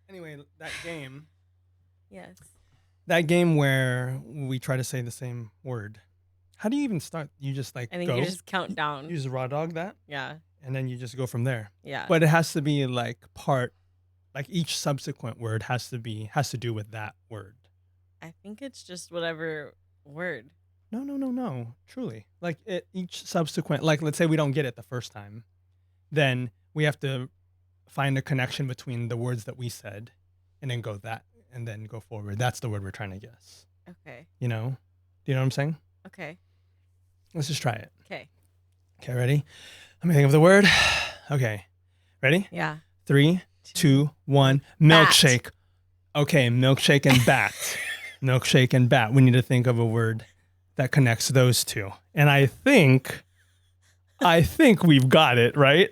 Anyway, that game. Yes. That game where we try to say the same word. How do you even start? You just I think go. you just count down. You just raw dog that, Yeah. and then you just go from there. Yeah. But it has to be like each subsequent word has to do with that word. I think it's just whatever word. No. Truly. Like each subsequent, like let's say we don't get it the first time, then we have to find a connection between the words that we said and then go forward. That's the word we're trying to guess. Okay. You know? Do you know what I'm saying? Okay. Let's just try it. Okay. Okay, ready? Let me think of the word. Okay. Ready? Yeah. 3, 2, 1. Milkshake. Okay, milkshake and bat. Milkshake and bat. We need to think of a word that connects those two. And I think we've got it, right?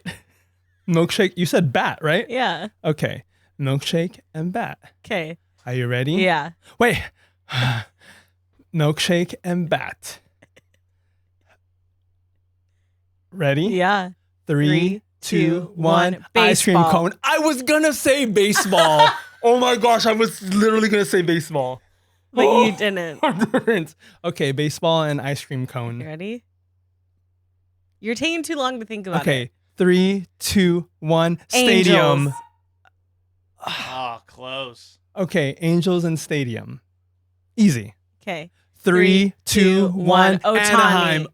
Milkshake. You said bat, right? Yeah. Okay. Milkshake and bat. Okay. Are you ready? Yeah. Wait. Milkshake and bat. Ready? Yeah. 3, 2, 1. Baseball. Ice cream cone. I was gonna say baseball. Oh my gosh, I was literally gonna say baseball. But you didn't. Okay, baseball and ice cream cone. You ready? You're taking too long to think about it. Okay, 3, 2, 1. Stadium. Angels. Oh, close. Okay, Angels and Stadium. Easy. Okay. 3, 2, 1. Ohtani. Anaheim.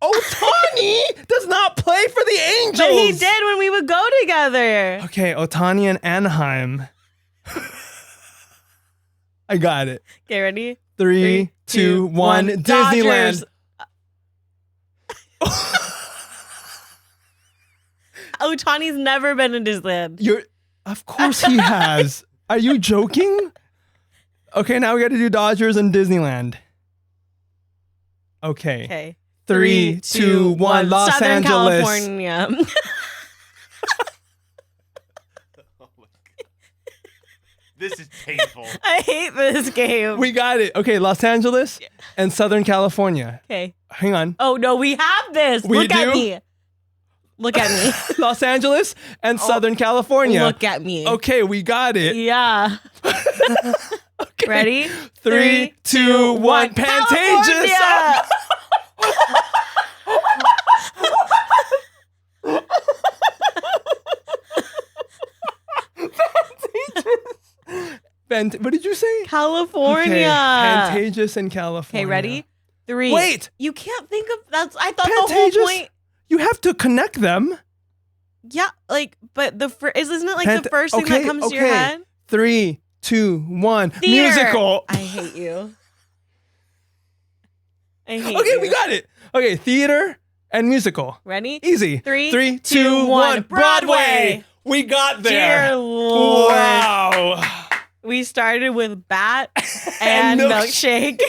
Ohtani does not play for the Angels. But he did when we would go together. Okay, Ohtani and Anaheim. I got it. Okay, ready? 3, 2, 1. Disneyland. Ohtani's never been in Disneyland. Of course he has. Are you joking? Okay, now we got to do Dodgers and Disneyland. Okay. Okay. 3, 2, 1. Los Southern Angeles. California. Oh my God. This is painful. I hate this game. We got it. Okay, Los Angeles and Southern California. Okay. Hang on. Oh, no, we have this. We Look at do? me. Look at me. Los Angeles and Southern California. Look at me. Okay, we got it. Yeah. Okay. Ready? 3, 2, 1. Pantages. California! What did you say? California. Okay, Pantages in California. Okay, ready? 3. Wait. You can't think of that's. I thought the Pantages? whole point. You have to connect them. Yeah, like, but isn't it like the first thing that comes to your head? 3, 2, 1. Theater. Musical. I hate you. I hate Okay, you. we got it. Okay, theater and musical. Ready? Easy. 3, 2, 1. Broadway. We got there. Dear Lord. Wow. We started with bat and milkshake.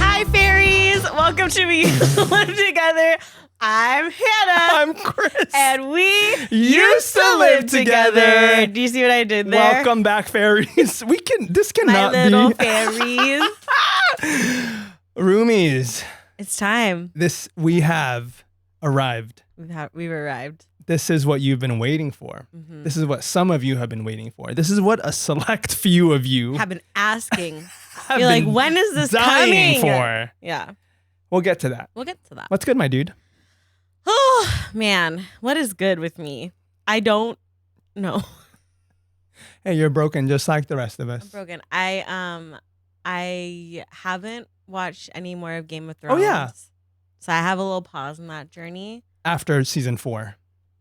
Hi, fairies. Welcome to We Live Together. I'm Hannah. I'm Kris. And we used to live together. Do you see what I did there? Welcome back, fairies. This My cannot little be. fairies. Roomies. It's time. We have arrived. We've arrived. This is what you've been waiting for. Mm-hmm. This is what some of you have been waiting for. This is what a select few of you Have been asking. have You're like, been when is this dying coming? for. Yeah. We'll get to that. We'll get to that. What's good, my dude? Oh, man. What is good with me? I don't know. Hey, you're broken just like the rest of us. I'm broken. I haven't watched any more of Game of Thrones. Oh, yeah. So I have a little pause in that journey. After season 4.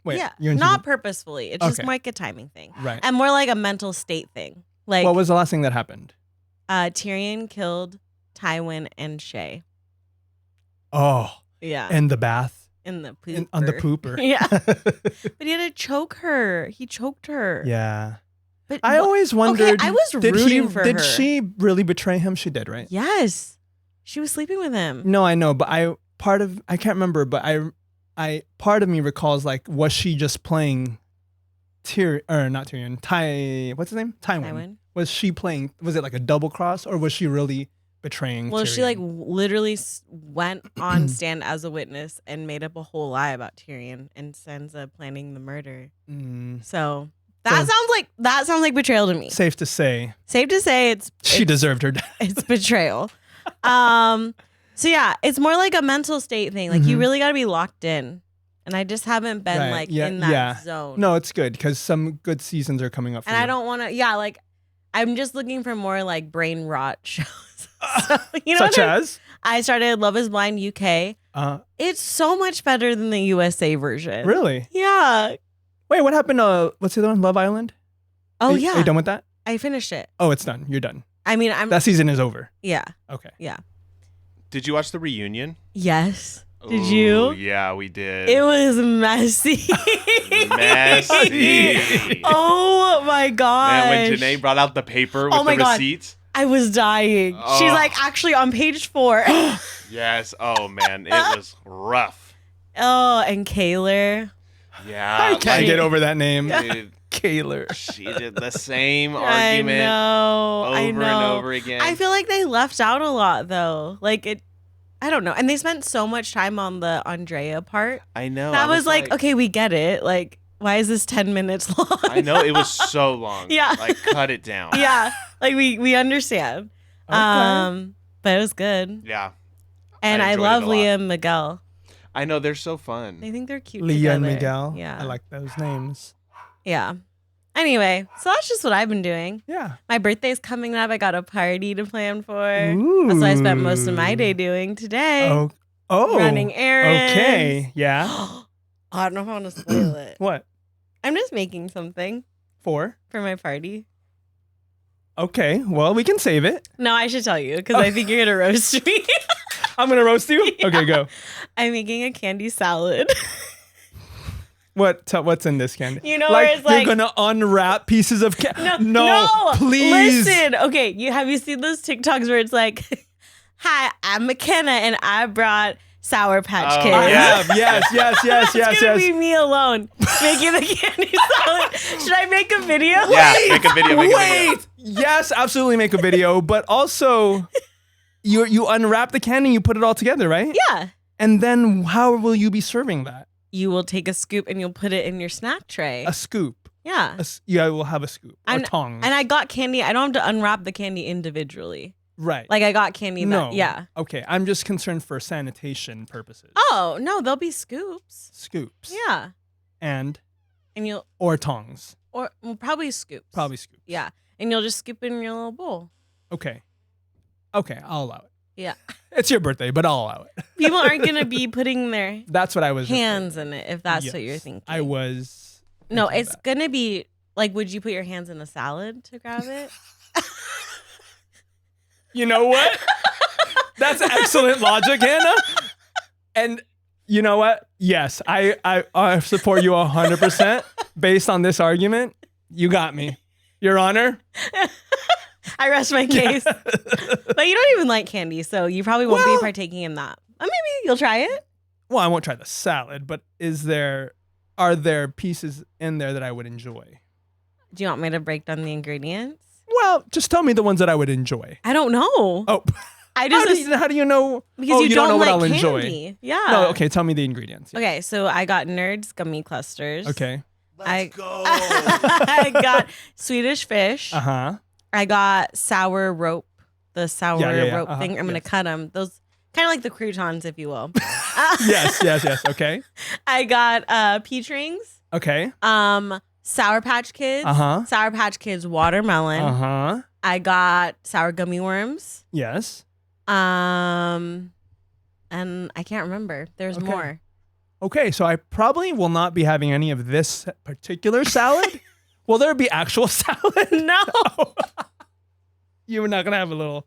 Wait, yeah. you're in Not purposefully. It's just Okay. more like a timing thing. right. And more like a mental state thing. Like What was the last thing that happened? Tyrion killed Tywin and Shay. Oh, Yeah. in the bath. in the pooper. On the pooper. Yeah. But he had to choke her. He choked her. Yeah. But I always wondered. Okay, I was rooting for her. Did she really betray him? She did, right? Yes. She was sleeping with him. No, I know, but I can't remember, but I part of me recalls, like, was she just playing not Tyrion. What's his name? Tywin. Was she playing? Was it like a double cross, or was she really betraying? Well, Tyrion? she like literally went on stand as a witness and made up a whole lie about Tyrion and Sansa planning the murder. So that sounds like betrayal to me. Safe to say She deserved her death. It's betrayal. So yeah, it's more like a mental state thing. Like you really got to be locked in, and I just haven't been in that zone. No, it's good because some good seasons are coming up. And I don't want to. Yeah, like I'm just looking for more like brain rot shows. So, Such as I started Love Is Blind UK. It's so much better than the USA version. Really? Yeah. Wait, what happened to what's the other one? Love Island? Oh Are yeah. you done with that? I finished it. Oh, it's done. You're done. I mean, that season is over. Yeah. Okay. Yeah. Did you watch the reunion? Yes. Did Ooh, you? Yeah, we did. It was messy. Messy. Oh my gosh. Man, when Janae brought out the paper with the receipts. I was dying. Oh. She's like, actually on page 4. Yes. Oh man, it was rough. Oh, and Kaylor. Yeah. I can't get over that name. Dude, Kaylor. she did the same argument I over know. and over again. I feel like they left out a lot though. Like I don't know. And they spent so much time on the Andrea part. I know. That was like, okay, we get it. Like, why is this 10 minutes long? I know, it was so long. Yeah. Like, cut it down. Yeah. Like we understand. Okay. But it was good. Yeah. And I enjoyed love it a lot. Leah and Miguel. I know, they're so fun. I think they're cute Leah and together. Miguel. Yeah. I like those names. Yeah. Anyway, so that's just what I've been doing. Yeah. My birthday's coming up. I got a party to plan for. Ooh. That's what I spent most of my day doing today. Oh. Running errands. Okay. Yeah. I don't know if I want to spoil it. What? I'm just making something For my party. Okay. Well, we can save it. No, I should tell you because I think you're going to roast me. I'm gonna roast you. Yeah. Okay, go. I'm making a candy salad. What's in this candy? You know, where it's like you're gonna unwrap pieces of candy. No, please. Listen, okay. Have you seen those TikToks where it's like, "Hi, I'm McKenna, and I brought Sour Patch Kids." I have. Yes. It's gonna be me alone making the candy salad. Should I make a video? Yeah, make a video. Wait. Yes, absolutely make a video. But also, you unwrap the candy, and you put it all together, right? Yeah. And then how will you be serving that? You will take a scoop and you'll put it in your snack tray. A scoop. Yeah. Yeah, we'll have a scoop. Or tongs. And I got candy. I don't have to unwrap the candy individually. Right. Like I got candy. No. Yeah. Okay. I'm just concerned for sanitation purposes. Oh, no, there'll be scoops. Scoops. Yeah. And you'll or tongs. Or well, probably scoops. Probably scoops. Yeah. And you'll just scoop it in your little bowl. Okay. Okay, I'll allow it. Yeah. It's your birthday, but I'll allow it. People aren't gonna be putting their That's what I was hands in it if that's what you're thinking. I was No, thinking it's that. gonna be like, would you put your hands in a salad to grab it? You know what? That's excellent logic, Hannah. And you know what? Yes, I support you 100% based on this argument. You got me. Your Honor. I rest my case. But you don't even like candy, so you probably won't be partaking in that. Maybe you'll try it. Well, I won't try the salad, but are there pieces in there that I would enjoy? Do you want me to break down the ingredients? Well, just tell me the ones that I would enjoy. I don't know. Oh, I just how do you know? because you don't know like what I'll candy. enjoy. Yeah. No, okay. Tell me the ingredients. Yeah. Okay, so I got Nerds gummy clusters. Okay. Let's go. I got Swedish fish. Uh huh. I got sour rope, the sour Yeah. rope thing. I'm gonna cut them. Those kind of like the croutons, if you will. Yes. Okay. I got peach rings. Okay. Sour Patch Kids. Uh-huh. Sour Patch Kids watermelon. Uh-huh. I got sour gummy worms. Yes. And I can't remember. There's Okay. more. Okay, so I probably will not be having any of this particular salad. Will there be actual salad? No. You're not gonna have a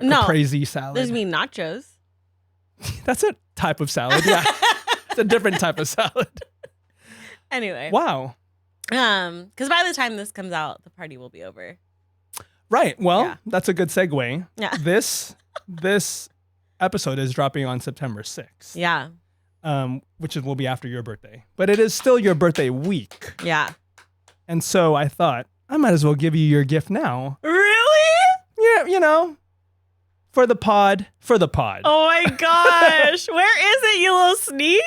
No. crazy salad. There's me nachos. That's a type of salad. Yeah. It's a different type of salad. Anyway. Wow. Because by the time this comes out, the party will be over. Right. Well, Yeah. that's a good segue. Yeah. This episode is dropping on September 6th. Yeah. will be after your birthday. But it is still your birthday week. Yeah. And so I thought, I might as well give you your gift now. Really? Yeah, you know, for the pod. Oh my gosh. Where is it, you little sneak?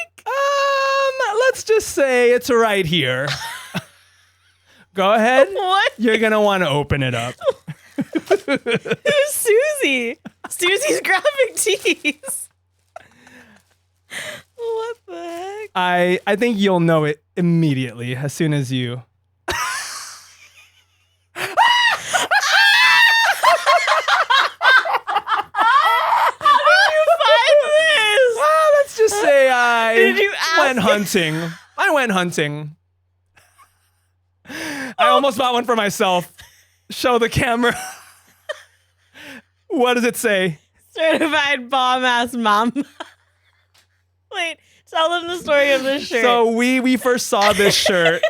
Let's just say it's right here. Go ahead. What? You're going to want to open it up. Who's Susie? Susie's graphic tees. What the heck? I think you'll know it immediately as soon as you. Let's just say Did you ask? went hunting. I went hunting. I almost bought one for myself. Show the camera. What does it say? Certified bomb ass mom. Wait, tell them the story of this shirt. So we first saw this shirt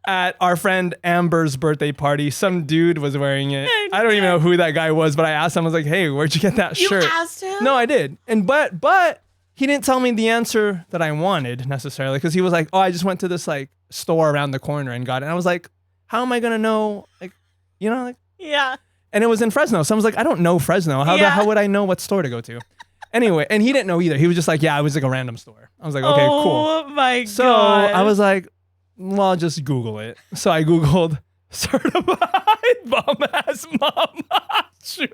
at our friend Amber's birthday party. Some dude was wearing it. I don't even know who that guy was, but I asked him, I was like, hey, where'd you get that shirt? You asked him? No, I did. And but he didn't tell me the answer that I wanted necessarily, because he was like, oh, I just went to this like store around the corner and got it. And I was like, how am I gonna know? Like, you know, like Yeah. and it was in Fresno. So I was like, I don't know Fresno. How would I know what store to go to? Anyway, and he didn't know either. He was just like, yeah, I was like a random store. I was like, okay, cool. Oh my god. So I was like, well, I'll just Google it. So I Googled certified bum ass mama shirt.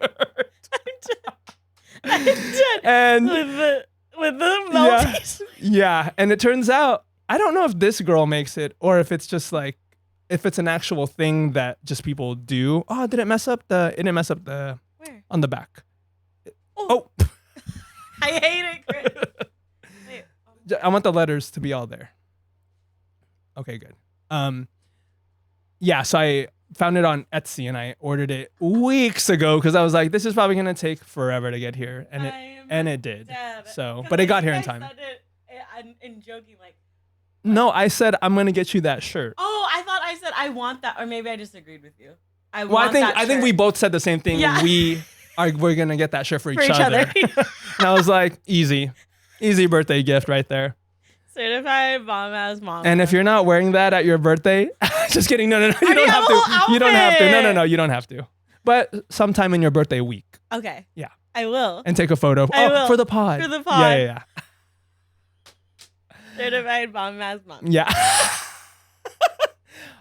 I'm dead. And with the melties. yeah. And it turns out, I don't know if this girl makes it or if it's just like, if it's an actual thing that just people do. Oh, did it mess up it didn't mess up the Where? on the back. Oh. I hate it, Kris. Wait. I want the letters to be all there. Okay, good. Yeah, so I found it on Etsy and I ordered it weeks ago because I was like, this is probably gonna take forever to get here, and it did. Dead. So, but it got here in time. Said it in joking, like. No, I said I'm gonna get you that shirt. Oh, I thought I said I want that, or maybe I disagreed with you. I think we both said the same thing. Yeah. We're gonna get that shirt for each other. And I was like, easy birthday gift right there. Certified bomb ass mama. And if you're not wearing that at your birthday, just kidding. No, you don't have have a to. whole You don't have to. outfit. No, you don't have to. But sometime in your birthday week. Okay. Yeah. I will. And take a photo. I will. For the pod. For the pod. Yeah. Certified bomb ass mama. Yeah.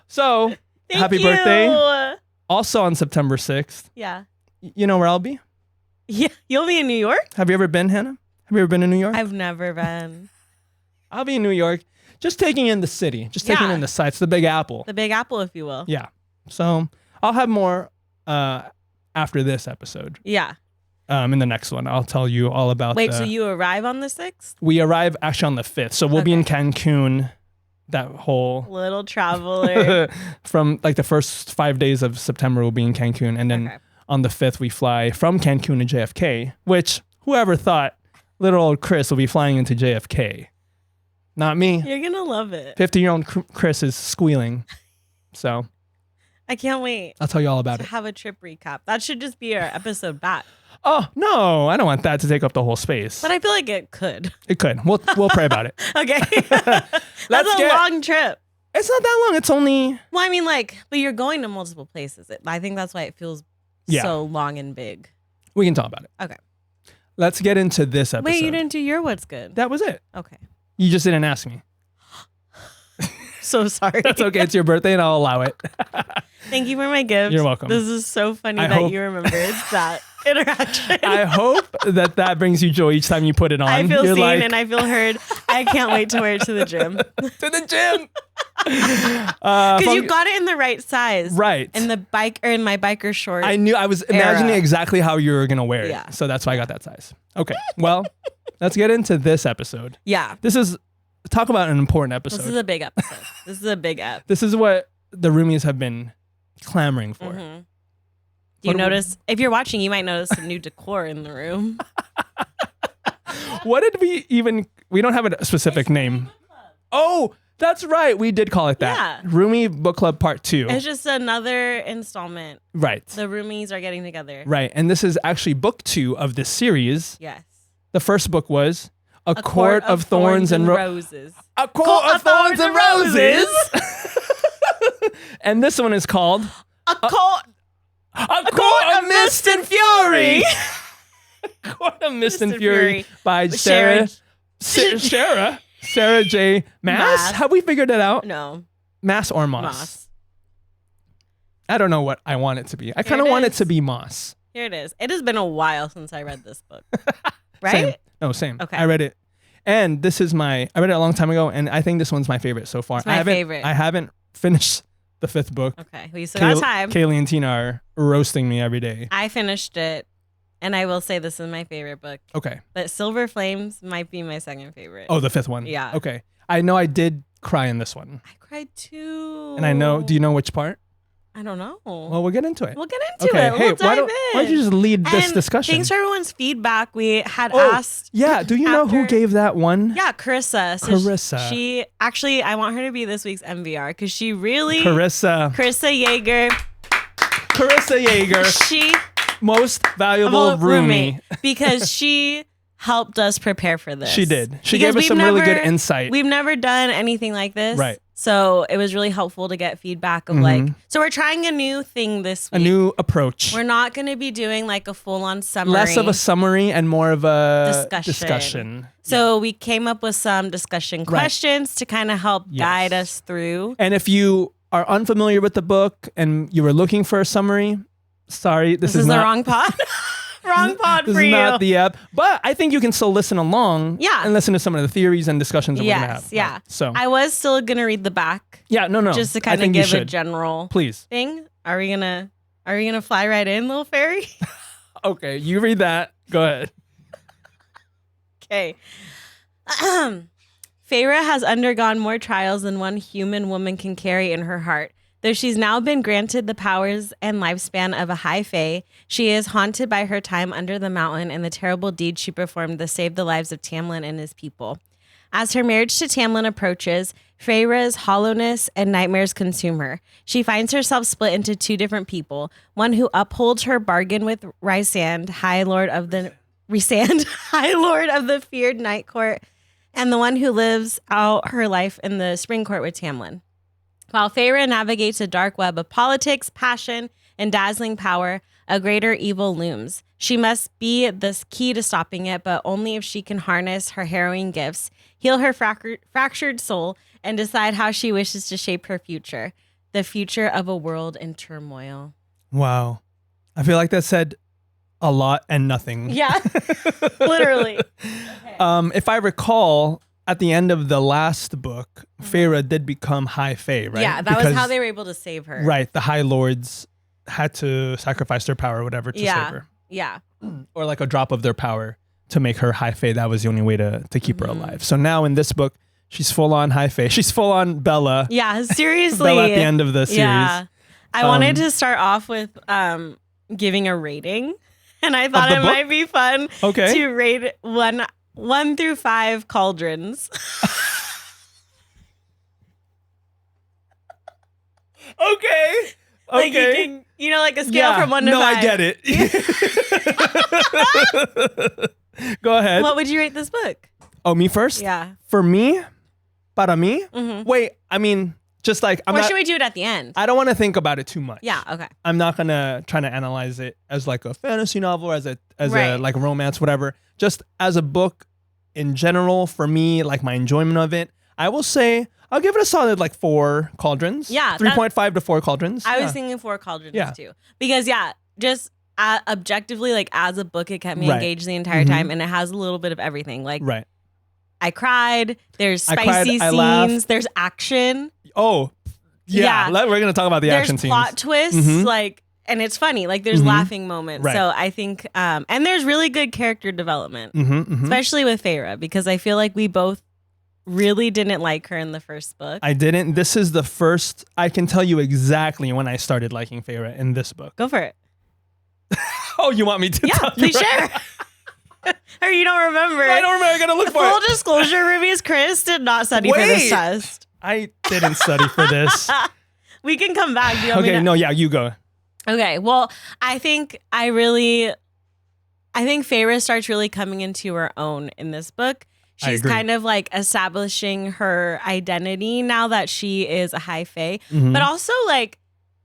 So, Thank happy you. birthday. Also on September 6th. Yeah. You know where I'll be? Yeah. You'll be in New York? Have you ever been, Hannah? Have you ever been to New York? I've never been. I'll be in New York, just taking in the city, just taking in the sights, the Big Apple. The Big Apple, if you will. Yeah. So I'll have more after this episode. Yeah. In the next one, I'll tell you all about. Wait, so you arrive on the 6th? We arrive actually on the 5th, so we'll be in Cancun. That whole little traveler from like the first 5 days of September, we'll be in Cancun, and then on the 5th we fly from Cancun to JFK. Which whoever thought little old Kris will be flying into JFK? Not me. You're gonna love it. 50-year-old Kris is squealing. So I can't wait. I'll tell you all about it. Have a trip recap. That should just be our episode back. Oh no, I don't want that to take up the whole space. But I feel like it could. It could. We'll pray about it. Okay. That's a long trip. It's not that long. It's only. Well, I mean, but you're going to multiple places. I think that's why it feels so long and big. We can talk about it. Okay. Let's get into this episode. Wait, you didn't do your what's good? That was it. Okay. You just didn't ask me. So sorry. That's okay. It's your birthday and I'll allow it. Thank you for my gift. You're welcome. This is so funny that you remembered that interaction. I hope that brings you joy each time you put it on. I feel seen and I feel heard. I can't wait to wear it to the gym. To the gym. Because you got it in the right size. Right. In the bike or in my biker short. I knew I was imagining exactly how you were going to wear it. Yeah. So that's why I got that size. Okay. Well, let's get into this episode. Yeah. Talk about an important episode. This is a big episode. This is a big ep. This is what the roomies have been clamoring for. Mm-hmm. You notice, if you're watching, you might notice some new decor in the room. What did we don't have a specific name. Oh, that's right. We did call it that. Yeah. Roomie Book Club Part 2. It's just another installment. Right. The roomies are getting together. Right. And this is actually book 2 of this series. Yes. The first book was, A court of thorns and roses. A court of thorns and roses. And this one is called A court of Mist and Fury. Court of Mist and Fury by Sarah J. Maas. Have we figured it out? No. Maas or Moss? I don't know what I want it to be. I kind of want it to be Moss. Here it is. It has been a while since I read this book. Right? Same. No, same. Okay. I read it. And this is I read it a long time ago, and I think this one's my favorite so far. It's my favorite. I haven't finished the 5th book. Okay. We still got time. Kaylee and Tina are roasting me every day. I finished it, and I will say this is my favorite book. Okay. But Silver Flames might be my second favorite. Oh, the 5th one? Yeah. Okay. I know I did cry in this one. I cried too. And do you know which part? I don't know. Well, we'll get into it. We'll get into it. Hey, we'll dive in. why don't you just lead this discussion? Thanks for everyone's feedback. We had asked. Yeah. Do you know who gave that one? Yeah, Carissa. So Carissa. She actually, I want her to be this week's MVR because she really. Carissa Yeager. Carissa Yeager. She. Most valuable roomie. Because she helped us prepare for this. She did. She gave us some really good insight. We've never done anything like this. Right. So it was really helpful to get feedback of so we're trying a new thing this week. A new approach. We're not going to be doing like a full-on summary. Less of a summary and more of a discussion. So we came up with some discussion questions to kind of help guide us through. And if you are unfamiliar with the book and you were looking for a summary, sorry, this is the not wrong pod. Wrong pod for you. This is not the app. But I think you can still listen along and listen to some of the theories and discussions that we're going to have. Yeah. Right? So I was still going to read the back. Yeah, no. Just to kind of give a general thing. Are we gonna fly right in, little fairy? Okay, you read that. Go ahead. Okay. Feyre has undergone more trials than one human woman can carry in her heart. Though she's now been granted the powers and lifespan of a high fae, she is haunted by her time under the mountain and the terrible deeds she performed to save the lives of Tamlin and his people. As her marriage to Tamlin approaches, Feyre's hollowness and nightmares consume her. She finds herself split into two different people, one who upholds her bargain with Rhysand, High Lord of the feared Night Court, and the one who lives out her life in the Spring Court with Tamlin. While Feyre navigates a dark web of politics, passion, and dazzling power, a greater evil looms. She must be the key to stopping it, but only if she can harness her harrowing gifts, heal her fractured soul, and decide how she wishes to shape her future, the future of a world in turmoil. Wow. I feel like that said a lot and nothing. Yeah, literally. Okay. If I recall, at the end of the last book, Feyre did become High Fae, right? Yeah, that was how they were able to save her. Right. The High Lords had to sacrifice their power or whatever to save her. Yeah. Or like a drop of their power to make her High Fae. That was the only way to keep her alive. So now in this book, she's full on High Fae. She's full on Bella. Yeah, seriously. Bella at the end of the series. Yeah. I wanted to start off with giving a rating. And I thought it might be fun to rate 1 through 5 cauldrons. Okay. Like you can, like a scale from 1 to 5. No, I get it. Go ahead. What would you rate this book? Oh, me first? Yeah. For me? Para mí? Mm-hmm. Wait, I mean, just like... Or should we do it at the end? I don't want to think about it too much. Yeah, okay. I'm not going to try to analyze it as like a fantasy novel, as a like romance, whatever. Just as a book in general, for me, like my enjoyment of it, I will say I'll give it a solid like 4 cauldrons. Yeah. 3.5 to 4 cauldrons. I was thinking 4 cauldrons too. Because just objectively, like as a book, it kept me engaged the entire time, and it has a little bit of everything. Like I cried, there's spicy scenes, there's action. Oh, yeah. We're going to talk about the action scenes. There's plot twists, like, and it's funny. Like there's laughing moments. Right. So I think, and there's really good character development, especially with Feyre, because I feel like we both really didn't like her in the first book. I didn't. This is the first, I can tell you exactly when I started liking Feyre in this book. Go for it. Oh, you want me to tell you? Please share. Or you don't remember? I don't remember. I gotta look for it. Full disclosure, Ruby's Chris did not study for this test. I didn't study for this. We can come back. Do you want me to? No, yeah, you go. Okay, well, I think Feyre starts really coming into her own in this book. she's agree. kind of like establishing her identity now that she is a high fae. Mhm. But also like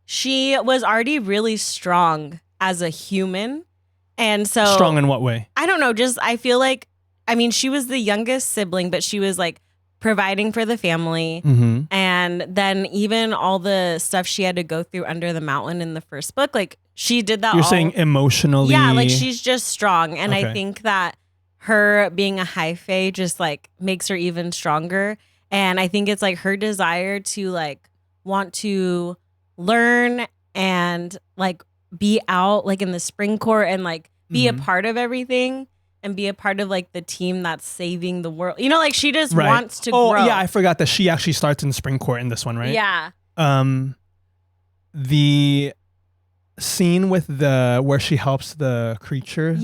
she was already really strong as a human. And so Strong in what way? I don't know, just I feel like, I mean, she was the youngest sibling, but she was like providing for the family. Mm-hmm. And then even all the stuff she had to go through under the mountain in the first book, like she did that You're all. saying emotionally. Yeah, like she's just strong. And I Okay. think that her being a high fae just like makes her even stronger. And I think it's like her desire to like want to learn and like be out like in the spring court and like be a Mhm. part of everything and be a part of like the team that's saving the world. You know, like she just Right. wants to Oh, grow. yeah, I forgot that she actually starts in spring court in this one, right? Yeah. The scene with the where she helps the creature, that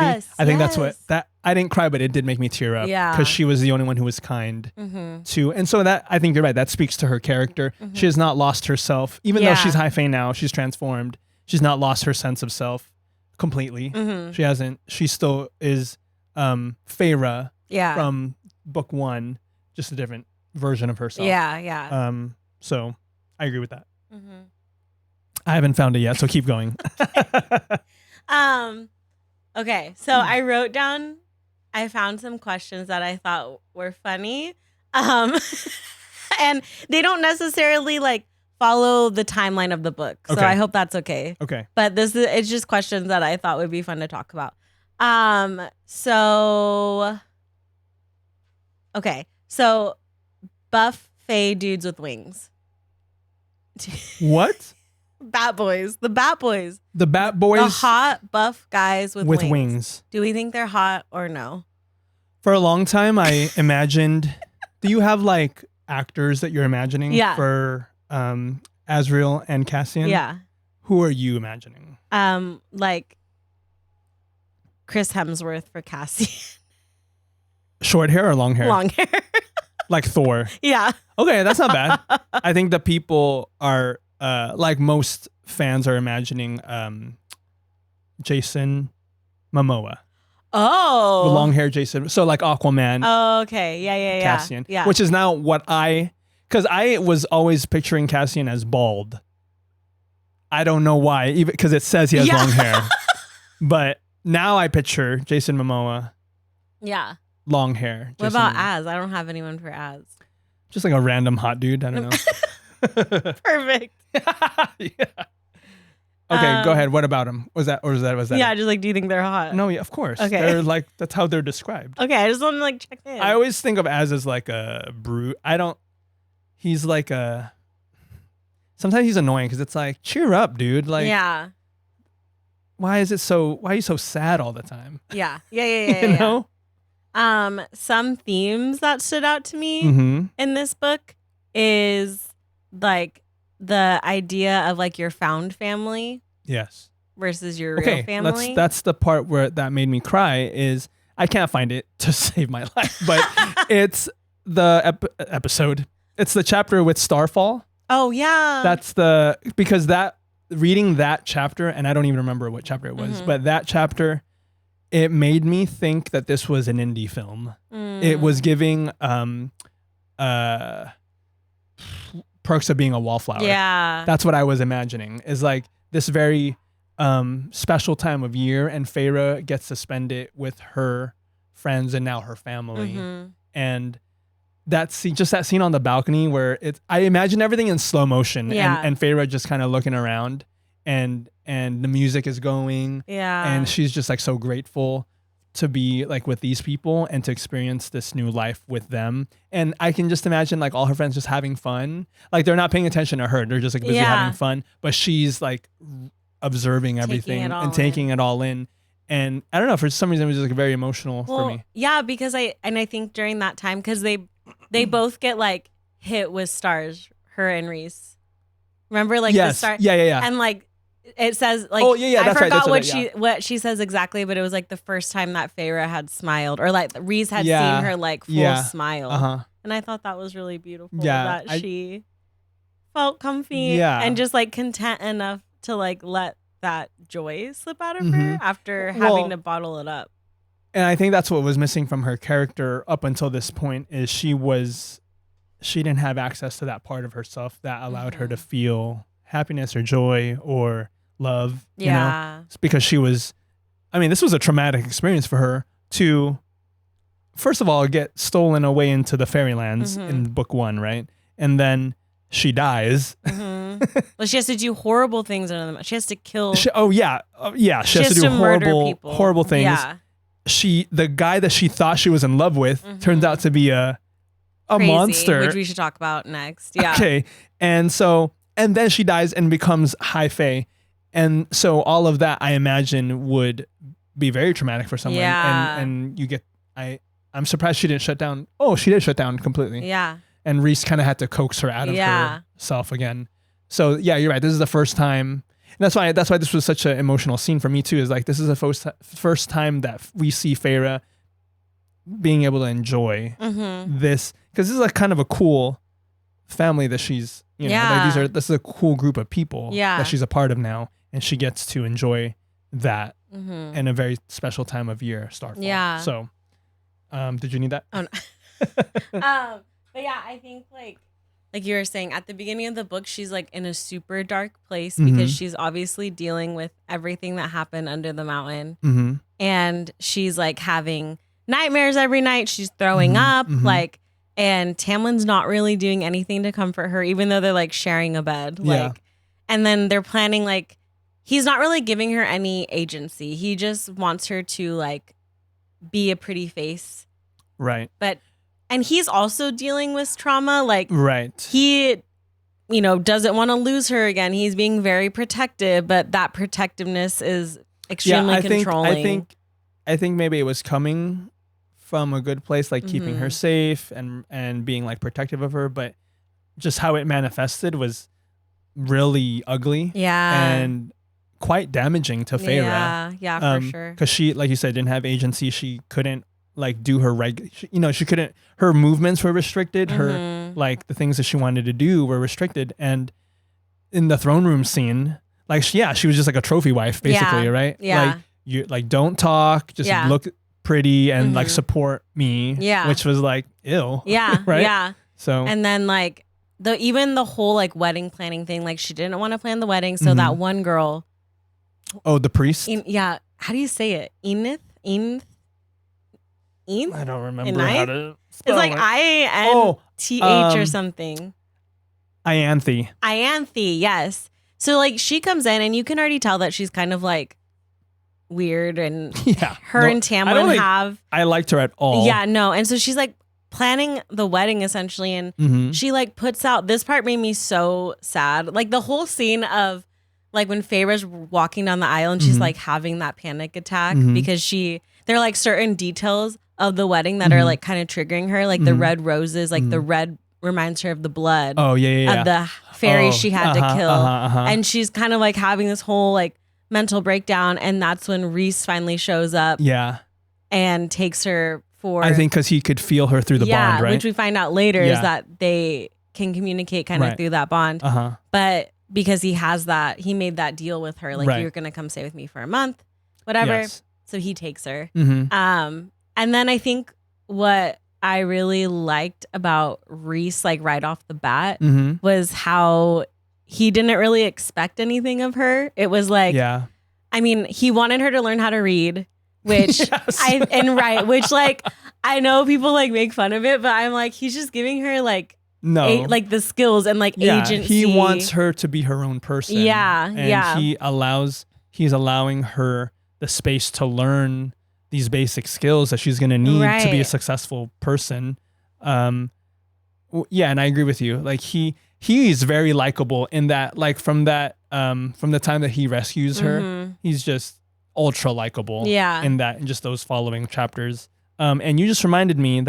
lady. Yes, I think that's what yes. that I didn't cry, but it did make me tear up. Yeah. Because she was the only one who was kind Mm-hmm. to, and so that I think you're right. That speaks to her character. She has not lost herself, even though Yeah. she's high fae now. She's transformed. She's not lost her sense of self completely. Mm-hmm. She hasn't. She still is Feyre Yeah. from book one, just a different version of herself. Yeah. Yeah. So I agree with that. Mm-hmm. I haven't found it yet, so keep going. Okay, so I wrote down, I found some questions that I thought were funny. And they don't necessarily like follow the timeline of the book. So Okay. I hope that's okay. Okay. But it's just questions that I thought would be fun to talk about. So okay. So buff fae dudes with wings. What? Bat boys. The bat boys. The Bat Boys The hot buff guys with wings. Do we think they're hot or no? For a long time, I imagined. Do you have like actors that you're imagining Yeah. for Azriel and Cassian? Yeah. Who are you imagining? Like Chris Hemsworth for Cassie. Short hair or long hair? Long hair. Like Thor. Yeah. Okay, that's not bad. I think the people are like most fans are imagining Jason Momoa. Oh. The long hair Jason. So like Aquaman, Oh, okay. Yeah. Cassian. Yeah. Which is now what because I was always picturing Cassian as bald. I don't know why, even because it says he has Yeah. long hair. But now I picture Jason Momoa, Yeah. long hair. What Jason about Momoa. Az? I don't have anyone for Az. Just like a random hot dude. I don't know. Perfect. Yeah. Okay, go ahead. What about him? Was that? Yeah, just like, do you think they're hot? No, yeah, of course. Okay. They're like, that's how they're described. Okay, I just want to like check in. I always think of Az as like a brute. He's like sometimes he's annoying because it's like, cheer up, dude. Like, yeah. why are you so sad all the time? Yeah. You know? Some themes that stood out to me Mm-hmm. in this book is like the idea of like your found family Yes. versus your real Okay, family. that's the part where that made me cry is I can't find it to save my life, but it's the episode. It's the chapter with Starfall. Oh yeah. That's because reading that chapter, and I don't even remember what chapter it was, but that chapter, it made me think that this was an indie film. It was giving Perks of Being a Wallflower. Yeah. That's what I was imagining, is like this very special time of year, and Feyre gets to spend it with her friends and now her family. Mhm. And that scene on the balcony where I imagine everything in slow motion, Yeah. and Feyre just kind of looking around, and the music is going, Yeah. and she's just like so grateful to be like with these people and to experience this new life with them. And I can just imagine like all her friends just having fun. Like they're not paying attention to her. They're just like busy Yeah. having fun, but she's like observing everything it all and taking it all in. And I don't know, for some reason it was just like very emotional for me. Yeah, because I think during that time, because they both get like hit with stars, her and Reese. Remember like the Yes. star? Yeah. And like it says like Oh, yeah, I that's right, forgot that's right, what she says exactly, but it was like the first time that Feyre had smiled, or like Reese had Yeah. seen her like full Yeah. smile. Uh-huh. And I thought that was really beautiful. Yeah, That she felt comfy Yeah. and just like content enough to like let that joy slip out of her Mhm. after Well, having to bottle it up. And I think that's what was missing from her character up until this point is she didn't have access to that part of herself that allowed her to feel happiness or joy or love. You know? It's because this was a traumatic experience for her to, first of all, get stolen away into the fairylands in book 1, right? And then she dies. Well, she has to do horrible things under them. She has to kill. She has to do horrible things. Yeah. The guy that she thought she was in love with turns out to be a Crazy, monster, which we should talk about next. Yeah. Okay. And then she dies and becomes high fae. And so all of that, I imagine, would be very traumatic for someone. Yeah. And I'm surprised she didn't shut down. Oh, she did shut down completely. Yeah. And Reese kind of had to coax her out of herself again. So yeah, you're right. This is the first time. And that's why this was such an emotional scene for me too, is like, this is the first time that we see Feyre being able to enjoy this. Cause this is like kind of a cool family that she's, this is a cool group of people that she's a part of now. And she gets to enjoy that in a very special time of year, Starfall. Yeah. So, did you need that? Oh, no. But yeah, I think like you were saying at the beginning of the book, she's like in a super dark place because she's obviously dealing with everything that happened under the mountain. And she's like having nightmares every night. She's throwing up and Tamlin's not really doing anything to comfort her, even though they're like sharing a bed. And then they're planning, like, he's not really giving her any agency. He just wants her to like be a pretty face. Right. And he's also dealing with trauma. Like, he, doesn't want to lose her again. He's being very protective, but that protectiveness is extremely controlling. I think maybe it was coming from a good place, like keeping her safe and being like protective of her, but just how it manifested was really ugly. Yeah. And quite damaging to Feyre. Yeah, for sure. Because she, like you said, didn't have agency. She couldn't like do her she couldn't, her movements were restricted. Her, like the things that she wanted to do were restricted. And in the throne room scene, like, she was just like a trophy wife, basically, right? Yeah. Like, you like, don't talk, just look pretty and like support me. Yeah. Which was like, ew. Yeah. Right? Yeah. So. And then like even the whole like wedding planning thing, like she didn't want to plan the wedding. So that one girl. Oh, the priest? How do you say it? Enith? I don't remember how to spell it. It's like INTH or something. Ianthe, yes. So like she comes in and you can already tell that she's kind of like weird and and Tamlin I liked her at all. Yeah, no. And so she's like planning the wedding essentially, and she like puts out, this part made me so sad. Like the whole scene of like when Feyre's walking down the aisle and she's like having that panic attack because there are like certain details of the wedding that are like kind of triggering her, like the red roses, like the red reminds her of the blood of the fairy she had to kill. And she's kind of like having this whole like mental breakdown, and that's when Reese finally shows up and takes her for, I think because he could feel her through the bond, right? Which we find out later is that they can communicate kind of through that bond. But because he made that deal with her, like you're gonna come stay with me for a month, whatever. So he takes her. And then I think what I really liked about Reese, like right off the bat, was how he didn't really expect anything of her. It was like, I mean, he wanted her to learn how to read, which which like, I know people like make fun of it, but I'm like, he's just giving her like, like the skills and like agency. He wants her to be her own person. He's allowing her the space to learn these basic skills that she's going to need to be a successful person. And I agree with you. Like he's very likable in that, like from the time that he rescues her, he's just ultra likable in just those following chapters. And you just reminded me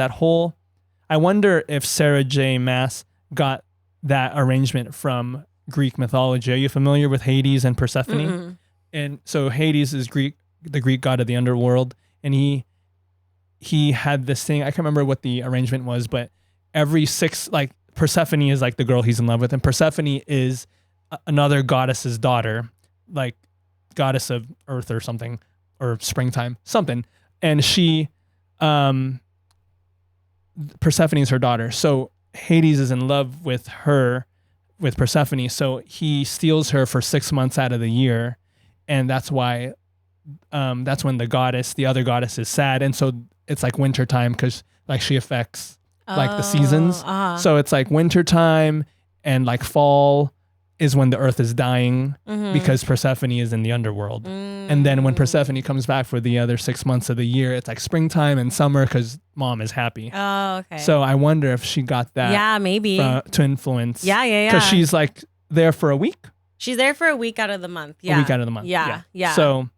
I wonder if Sarah J. Maas got that arrangement from Greek mythology. Are you familiar with Hades and Persephone? And so Hades is the Greek god of the underworld. And he had this thing, I can't remember what the arrangement was, but every 6, like Persephone is like the girl he's in love with, and Persephone is another goddess's daughter, like goddess of earth or something, or springtime, something. and she, Persephone is her daughter. So Hades is in love with her, with Persephone. So he steals her for 6 months out of the year. And that's why, that's when the other goddess is sad. And so it's like wintertime because like she affects like the seasons. So it's like wintertime and like fall is when the earth is dying because Persephone is in the underworld. And then when Persephone comes back for the other 6 months of the year, it's like springtime and summer because mom is happy. Oh, okay. So I wonder if she got that. Yeah, maybe. To influence. Yeah. Because she's like there for a week. She's there for a week out of the month. Yeah. A week out of the month. Yeah. So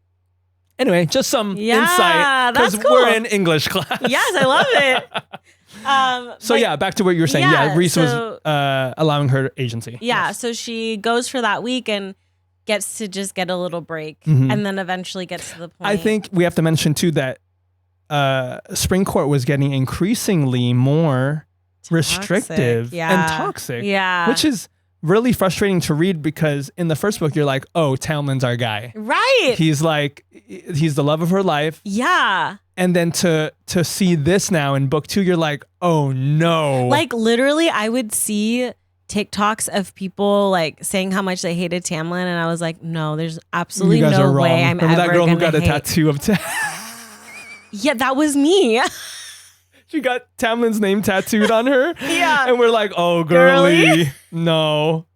anyway, just some insight because that's cool. we're in English class. Yes, I love it. So yeah, back to what you were saying. Yeah, Reese was allowing her agency. Yeah, Yes. so she goes for that week and gets to just get a little break and then eventually gets to the point. I think we have to mention too that Spring Court was getting increasingly more restrictive and toxic. Yeah. Which is really frustrating to read because in the first book you're like, oh, Tamlin's our guy. Right. He's the love of her life. Yeah. And then to see this now in book 2, you're like, oh no. Like literally I would see TikToks of people like saying how much they hated Tamlin and I was like, no, there's absolutely no way I'm Remember ever that girl who got a hate. tattoo of Yeah, that was me. She got Tamlin's name tattooed on her. Yeah. And we're like, oh, girly. No.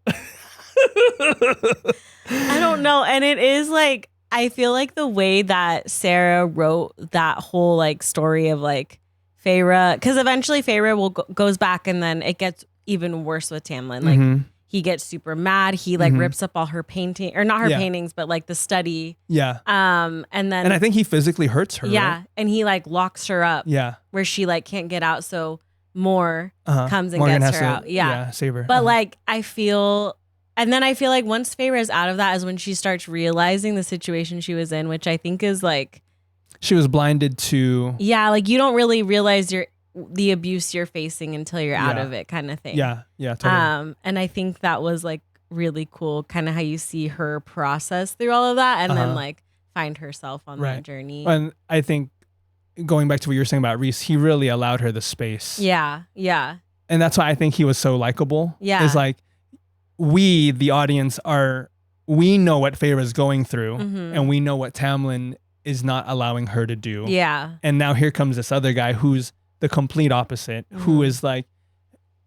I don't know. And it is like, I feel like the way that Sarah wrote that whole like story of like Feyre, because eventually Feyre goes back and then it gets even worse with Tamlin. Like he gets super mad. He like rips up all her painting, or not her paintings, but like the study. Yeah. And I think he physically hurts her. Yeah. Right? And he like locks her up. Yeah. Where she like can't get out. So Moore comes and Morgan gets has her to, out. Yeah. Save her. But like I feel like once Feyre is out of that is when she starts realizing the situation she was in, which I think is like she was blinded to. Yeah, like you don't really realize the abuse you're facing until you're out of it, kind of thing. Yeah, totally. And I think that was like really cool, kind of how you see her process through all of that, and then like find herself on that journey. And I think going back to what you were saying about Reese, he really allowed her the space. Yeah. And that's why I think he was so likable. Yeah, is like we, the audience, we know what Feyre's going through, and we know what Tamlin is not allowing her to do. Yeah. And now here comes this other guy who's the complete opposite, who is like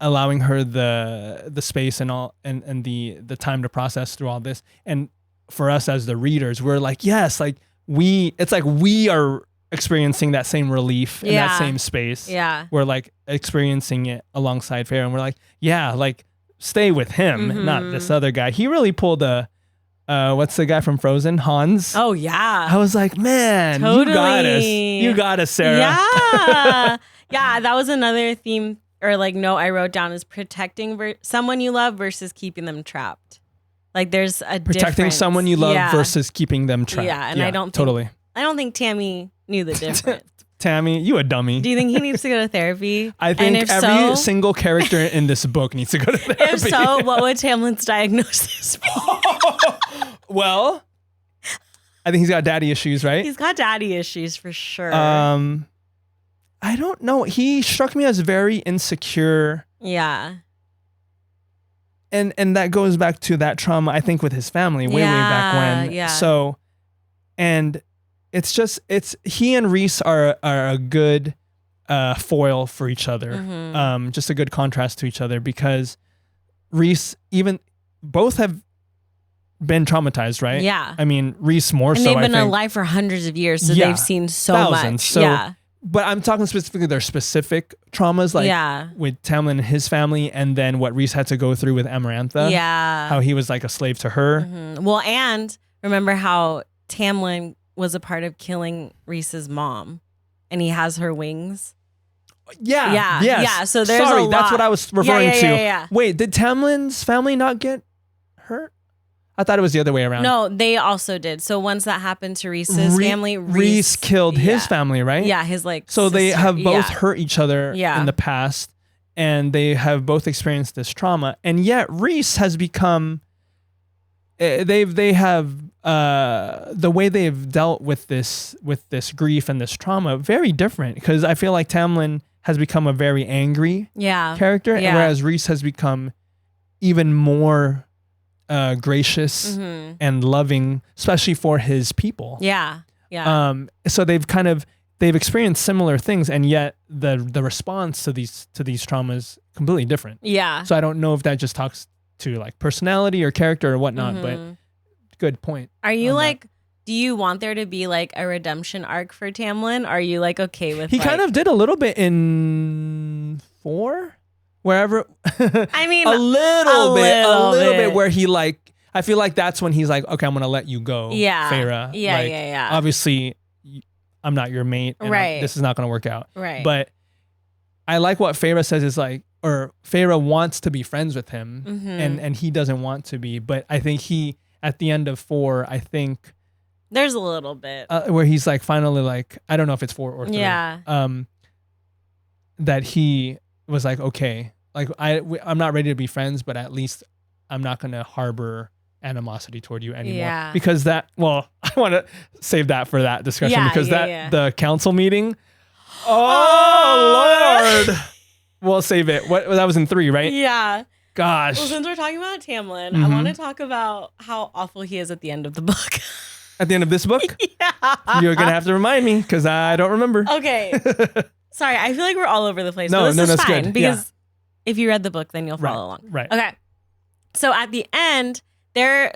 allowing her the space and all and the time to process through all this. And for us as the readers, we're like, yes, like it's like we are experiencing that same relief in that same space. Yeah. We're like experiencing it alongside Feyre, and we're like, yeah, like stay with him, not this other guy. He really pulled a what's the guy from Frozen? Hans. Oh yeah. I was like, man, totally. You got us, Sarah. Yeah. Yeah, that was another theme or like note I wrote down is protecting someone you love versus keeping them trapped. Like there's a protecting difference. someone you love versus keeping them trapped. Yeah, and I don't think Tammy knew the difference. Tammy, you a dummy. Do you think he needs to go to therapy? I think every single character in this book needs to go to therapy. If so, what would Tamlin's diagnosis be? Well, I think he's got daddy issues, right? He's got daddy issues for sure. I don't know. He struck me as very insecure. Yeah. And that goes back to that trauma, I think, with his family way back when. Yeah. So, and it's he and Reese are a good foil for each other. Just a good contrast to each other because Reese, both have been traumatized, right? Yeah. I mean, Reese more so. And they've been alive for hundreds of years, so they've seen so much. So, but I'm talking specifically their specific traumas, like with Tamlin and his family, and then what Reese had to go through with Amarantha. Yeah. How he was like a slave to her. Well, and remember how Tamlin was a part of killing Reese's mom, and he has her wings. Yeah. Yeah. Yes. Yeah. So there's Sorry, a lot. that's what I was referring to. Yeah. Wait, did Tamlin's family not get hurt? I thought it was the other way around. No, they also did. So once that happened to Reese's family, Reese killed his family, right? Yeah, his like. So sister. they have both hurt each other in the past, and they have both experienced this trauma, and yet Reese has become they have the way they've dealt with this grief and this trauma very different, because I feel like Tamlin has become a very angry character, and whereas Rhys has become even more gracious and loving, especially for his people. So they've experienced similar things, and yet the response to these traumas completely different. So I don't know if that just talks to like personality or character or whatnot, but good point. Are you like, do you want there to be like a redemption arc for Tamlin? Are you like okay with He kind of did a little bit in 4, wherever. I mean, a little bit where he like, I feel like that's when he's like, okay, I'm gonna let you go, Feyre. Like, obviously, I'm not your mate, and this is not gonna work out. But I like what Feyre says is like, or Feyre wants to be friends with him, and he doesn't want to be. But I think he, at the end of 4, I think there's a little bit where he's like finally like, I don't know if it's 4 or 3. That he was like, okay, like I'm not ready to be friends, but at least I'm not gonna harbor animosity toward you anymore. Because that, well, I want to save that for that discussion, because the council meeting. Oh Lord. We'll save it. What, that was in 3, right? Yeah. Gosh. Well, since we're talking about Tamlin, I want to talk about how awful he is at the end of the book. At the end of this book? You're going to have to remind me, because I don't remember. Okay. Sorry, I feel like we're all over the place. No, that's fine, good. Because if you read the book, then you'll follow along. Right. Okay. So at the end, they're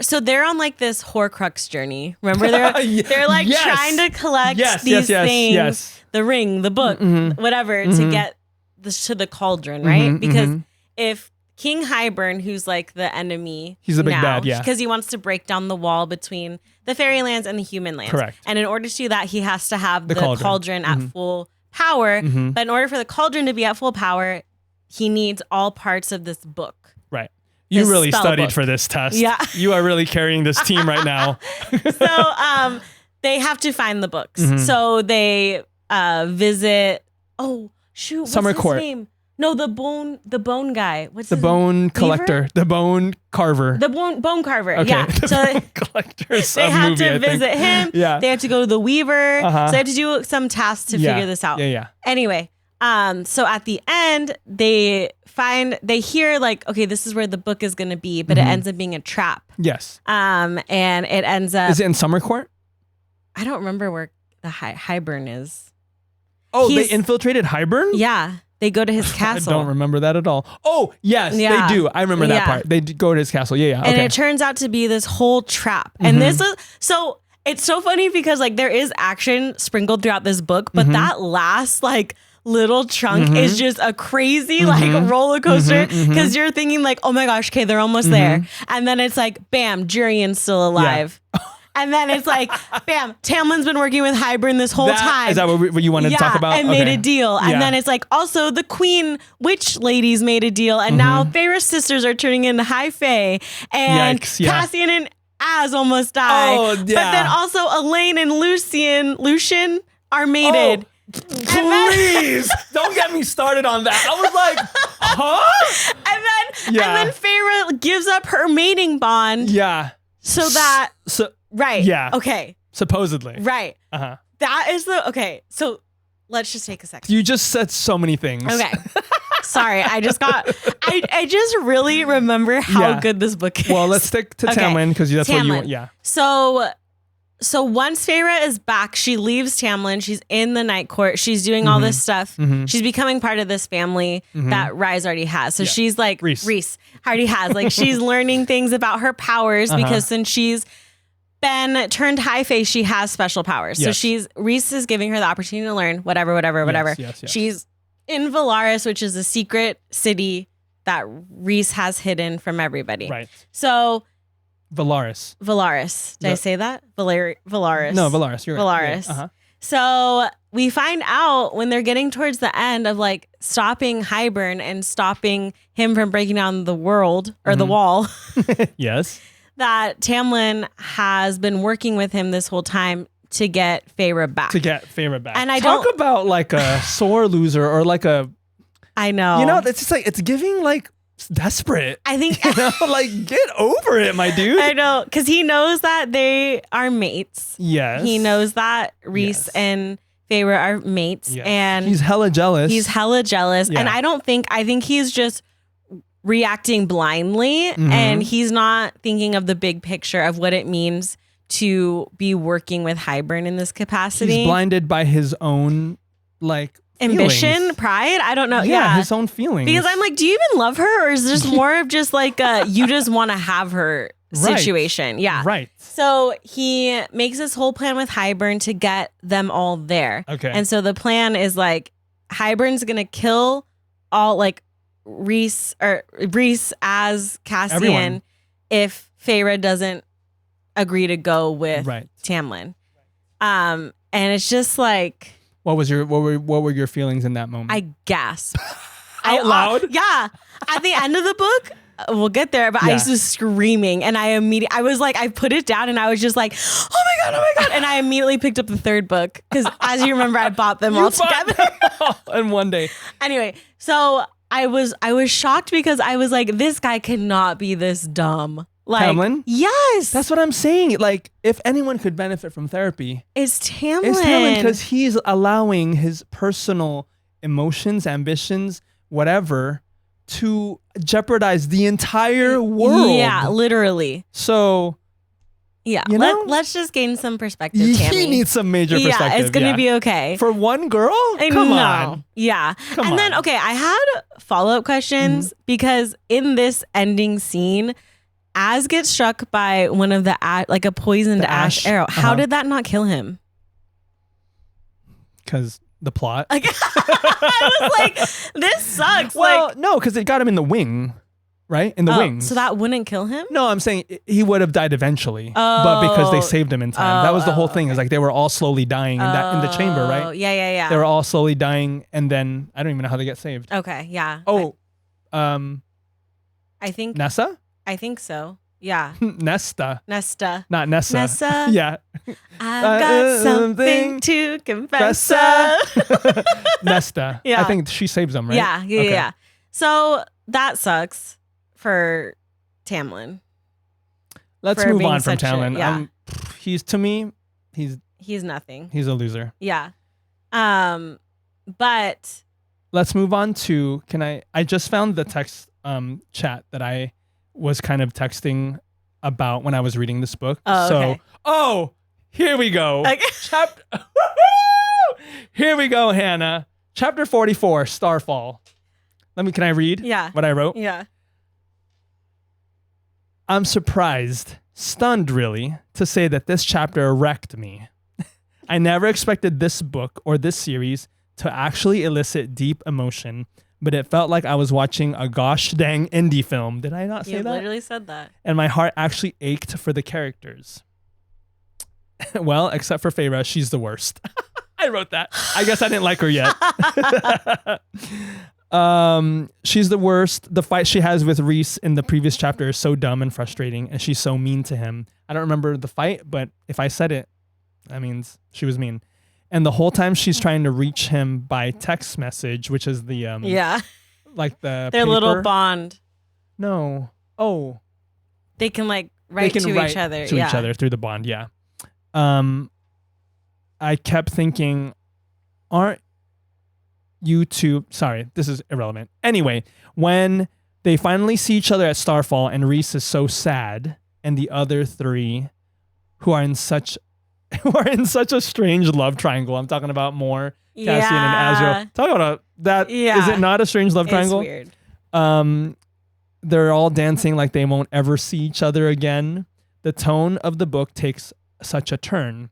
on like this Horcrux journey. Remember, they're like trying to collect these things, the ring, the book, whatever, to get this to the cauldron, right? Because if King Hybern, who's like the enemy, he's a big bad, because he wants to break down the wall between the fairy lands and the human lands. Correct. And in order to do that, he has to have the cauldron at full power. But in order for the cauldron to be at full power, he needs all parts of this book. Right. You really studied for this test. Yeah. You are really carrying this team right now. So they have to find the books. So they visit, what's Summer his Court. name? No, the bone guy. What's the his bone name? collector, Weaver? the bone carver. The bone carver. Okay. Yeah. The So bone collector is they a have movie, to visit him. Yeah. They have to go to the Weaver. So they have to do some tasks to figure this out. Yeah. Anyway, so at the end, they hear like, okay, this is where the book is going to be, but it ends up being a trap. Yes. And it ends up. Is it in Summer Court? I don't remember where the Hybern is. Oh, they infiltrated Hybern? Yeah. They go to his castle. I don't remember that at all. Oh, yes, they do. I remember that part. They go to his castle. Yeah. Okay. And it turns out to be this whole trap. And this is, so it's so funny because like there is action sprinkled throughout this book, but that last like little chunk is just a crazy like roller coaster, because you're thinking like, oh my gosh, okay, they're almost there. And then it's like, bam, Jurian's still alive. And then it's like, bam, Tamlin's been working with Hybern this whole time. Is that what you wanted to talk about? And made a deal. And then it's like, also the queen witch ladies made a deal. And now Feyre's sisters are turning into High Fae. And Cassian and Az almost die. Oh, yeah. But then also Elaine and Lucian are mated. Please don't get me started on that. I was like, huh? And then Feyre gives up her mating bond. Yeah. So that... Right. Yeah. Okay. Supposedly. Right. That is okay. So let's just take a second. You just said so many things. Okay. Sorry. I just really remember how good this book is. Well, let's stick to Tamlin, because that's what you want. Yeah. So once Feyre is back, she leaves Tamlin. She's in the Night Court. She's doing all this stuff. She's becoming part of this family that Rise already has. So she's like, Rhys already has. Like, she's learning things about her powers because since she's been turned High Fae, she has special powers. Yes. So Rhys is giving her the opportunity to learn whatever. Yes. She's in Valaris, which is a secret city that Rhys has hidden from everybody. Right. So... Valaris. Did I say that? Valaris. No, Valaris. You're Valaris. Right. Yeah. So we find out when they're getting towards the end of like stopping Hybern and stopping him from breaking down the world or the wall. Yes. That Tamlin has been working with him this whole time to get Feyre back. And I talk about like a sore loser or like a... I know. You know, it's just like, it's giving like desperate. I think You know, like, get over it, my dude. I know, because he knows that they are mates. Yes. He knows that Reese Yes. and Feyre are mates, Yes. and he's hella jealous. Yeah. And I think he's just reacting blindly, and he's not thinking of the big picture of what it means to be working with Hybern in this capacity. He's blinded by his own like ambition, feelings. pride. I don't know. Yeah, his own feelings. Because I'm like, do you even love her, or is this more of just like you just want to have her situation? Yeah. Right. So he makes this whole plan with Hybern to get them all there. Okay. And so the plan is like Hybern's gonna kill all like Reese as Cassian Everyone. if Feyre doesn't agree to go with Right. Tamlin. And it's just like, What were your feelings in that moment? I gasp. Out loud? Yeah. At the end of the book, we'll get there, but I was just screaming, and I was like, I put it down and I was just like, oh my God. And I immediately picked up the third book because, as you remember, I bought them all together. in one day. Anyway, so I was shocked because I was like, this guy cannot be this dumb. Like, Tamlin? Yes. That's what I'm saying. Like, if anyone could benefit from therapy, it's Tamlin. it's Tamlin, because he's allowing his personal emotions, ambitions, whatever, to jeopardize the entire world. Yeah, literally. So, yeah, you know? let's just gain some perspective, Tammy. He needs some major perspective. Yeah, it's going to be okay. For one girl? Come on. Yeah. Come and then, on. okay, I had follow-up questions because in this ending scene, Az gets struck by one of the like a poisoned ash arrow. How did that not kill him? Because the plot. Like, I was like, this sucks. Well, like, no, because it got him in the wing, right? In the wings. So that wouldn't kill him? No, I'm saying he would have died eventually, but because they saved him in time. That was the whole thing. Is like they were all slowly dying in the chamber, right? Yeah. They were all slowly dying, and then I don't even know how they get saved. Okay, yeah. Oh, I think Nessa? I think so. Yeah. Nesta. Not Nessa. Nessa. Yeah. I've got something to confess. Nesta. Yeah. I think she saves them, right? Yeah. Okay. Yeah. So that sucks for Tamlin. Let's for move being on from such a- Tamlin. yeah. He's nothing. He's a loser. Yeah. But Let's move on to I just found the text chat that I was kind of texting about when I was reading this book. okay. Here we go. Okay. Here we go, Hannah. Chapter 44, Starfall. Can I read what I wrote? Yeah. I'm surprised, stunned really, to say that this chapter wrecked me. I never expected this book or this series to actually elicit deep emotion, but it felt like I was watching a gosh dang indie film. Did I not say You that? literally said that. And my heart actually ached for the characters. Well, except for Feyre, she's the worst. I wrote that. I guess I didn't like her yet. She's the worst. The fight she has with Reese in the previous chapter is so dumb and frustrating, and she's so mean to him. I don't remember the fight, but if I said it, that means she was mean. And the whole time she's trying to reach him by text message, which is the like the their paper. little bond. No. Oh. They can like write to each other. To each other through the bond, yeah. I kept thinking, aren't you two... Sorry, this is irrelevant. Anyway, when they finally see each other at Starfall and Reese is so sad, and the other three who are in such a strange love triangle. I'm talking about more Cassian and Azrael. Talk about that. Yeah. Is it not a strange love triangle? It's weird. They're all dancing like they won't ever see each other again. The tone of the book takes such a turn.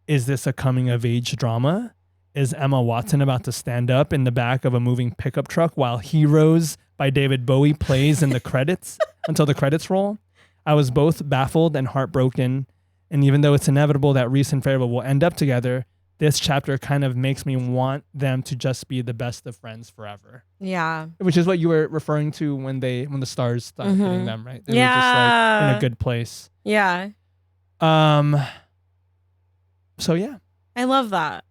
Is this a coming of age drama? Is Emma Watson about to stand up in the back of a moving pickup truck while Heroes by David Bowie plays in the credits until the credits roll? I was both baffled and heartbroken. And even though it's inevitable that Reese and Feyre will end up together, this chapter kind of makes me want them to just be the best of friends forever. Yeah. Which is what you were referring to when the stars started hitting them, right? They were just like in a good place. Yeah. So yeah. I love that.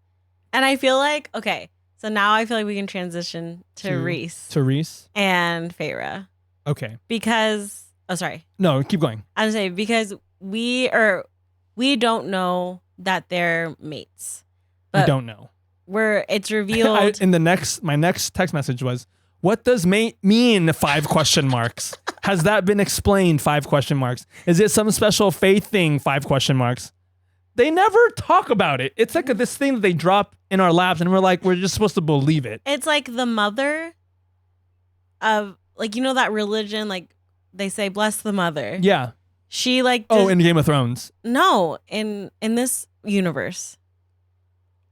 And I feel like, okay, So now I feel like we can transition to Reese. To Reese? And Feyre. Okay. Because, sorry. No, keep going. I was saying, because we don't know that they're mates. We don't know. It's revealed. My next text message was, what does mate mean? 5 question marks. Has that been explained? 5 question marks. Is it some special faith thing? 5 question marks. They never talk about it. It's like this thing that they drop in our laps and we're just supposed to believe it. It's like the mother of, like, you know that religion, like they say, bless the mother. Yeah. She like... in Game of Thrones. No, in this universe.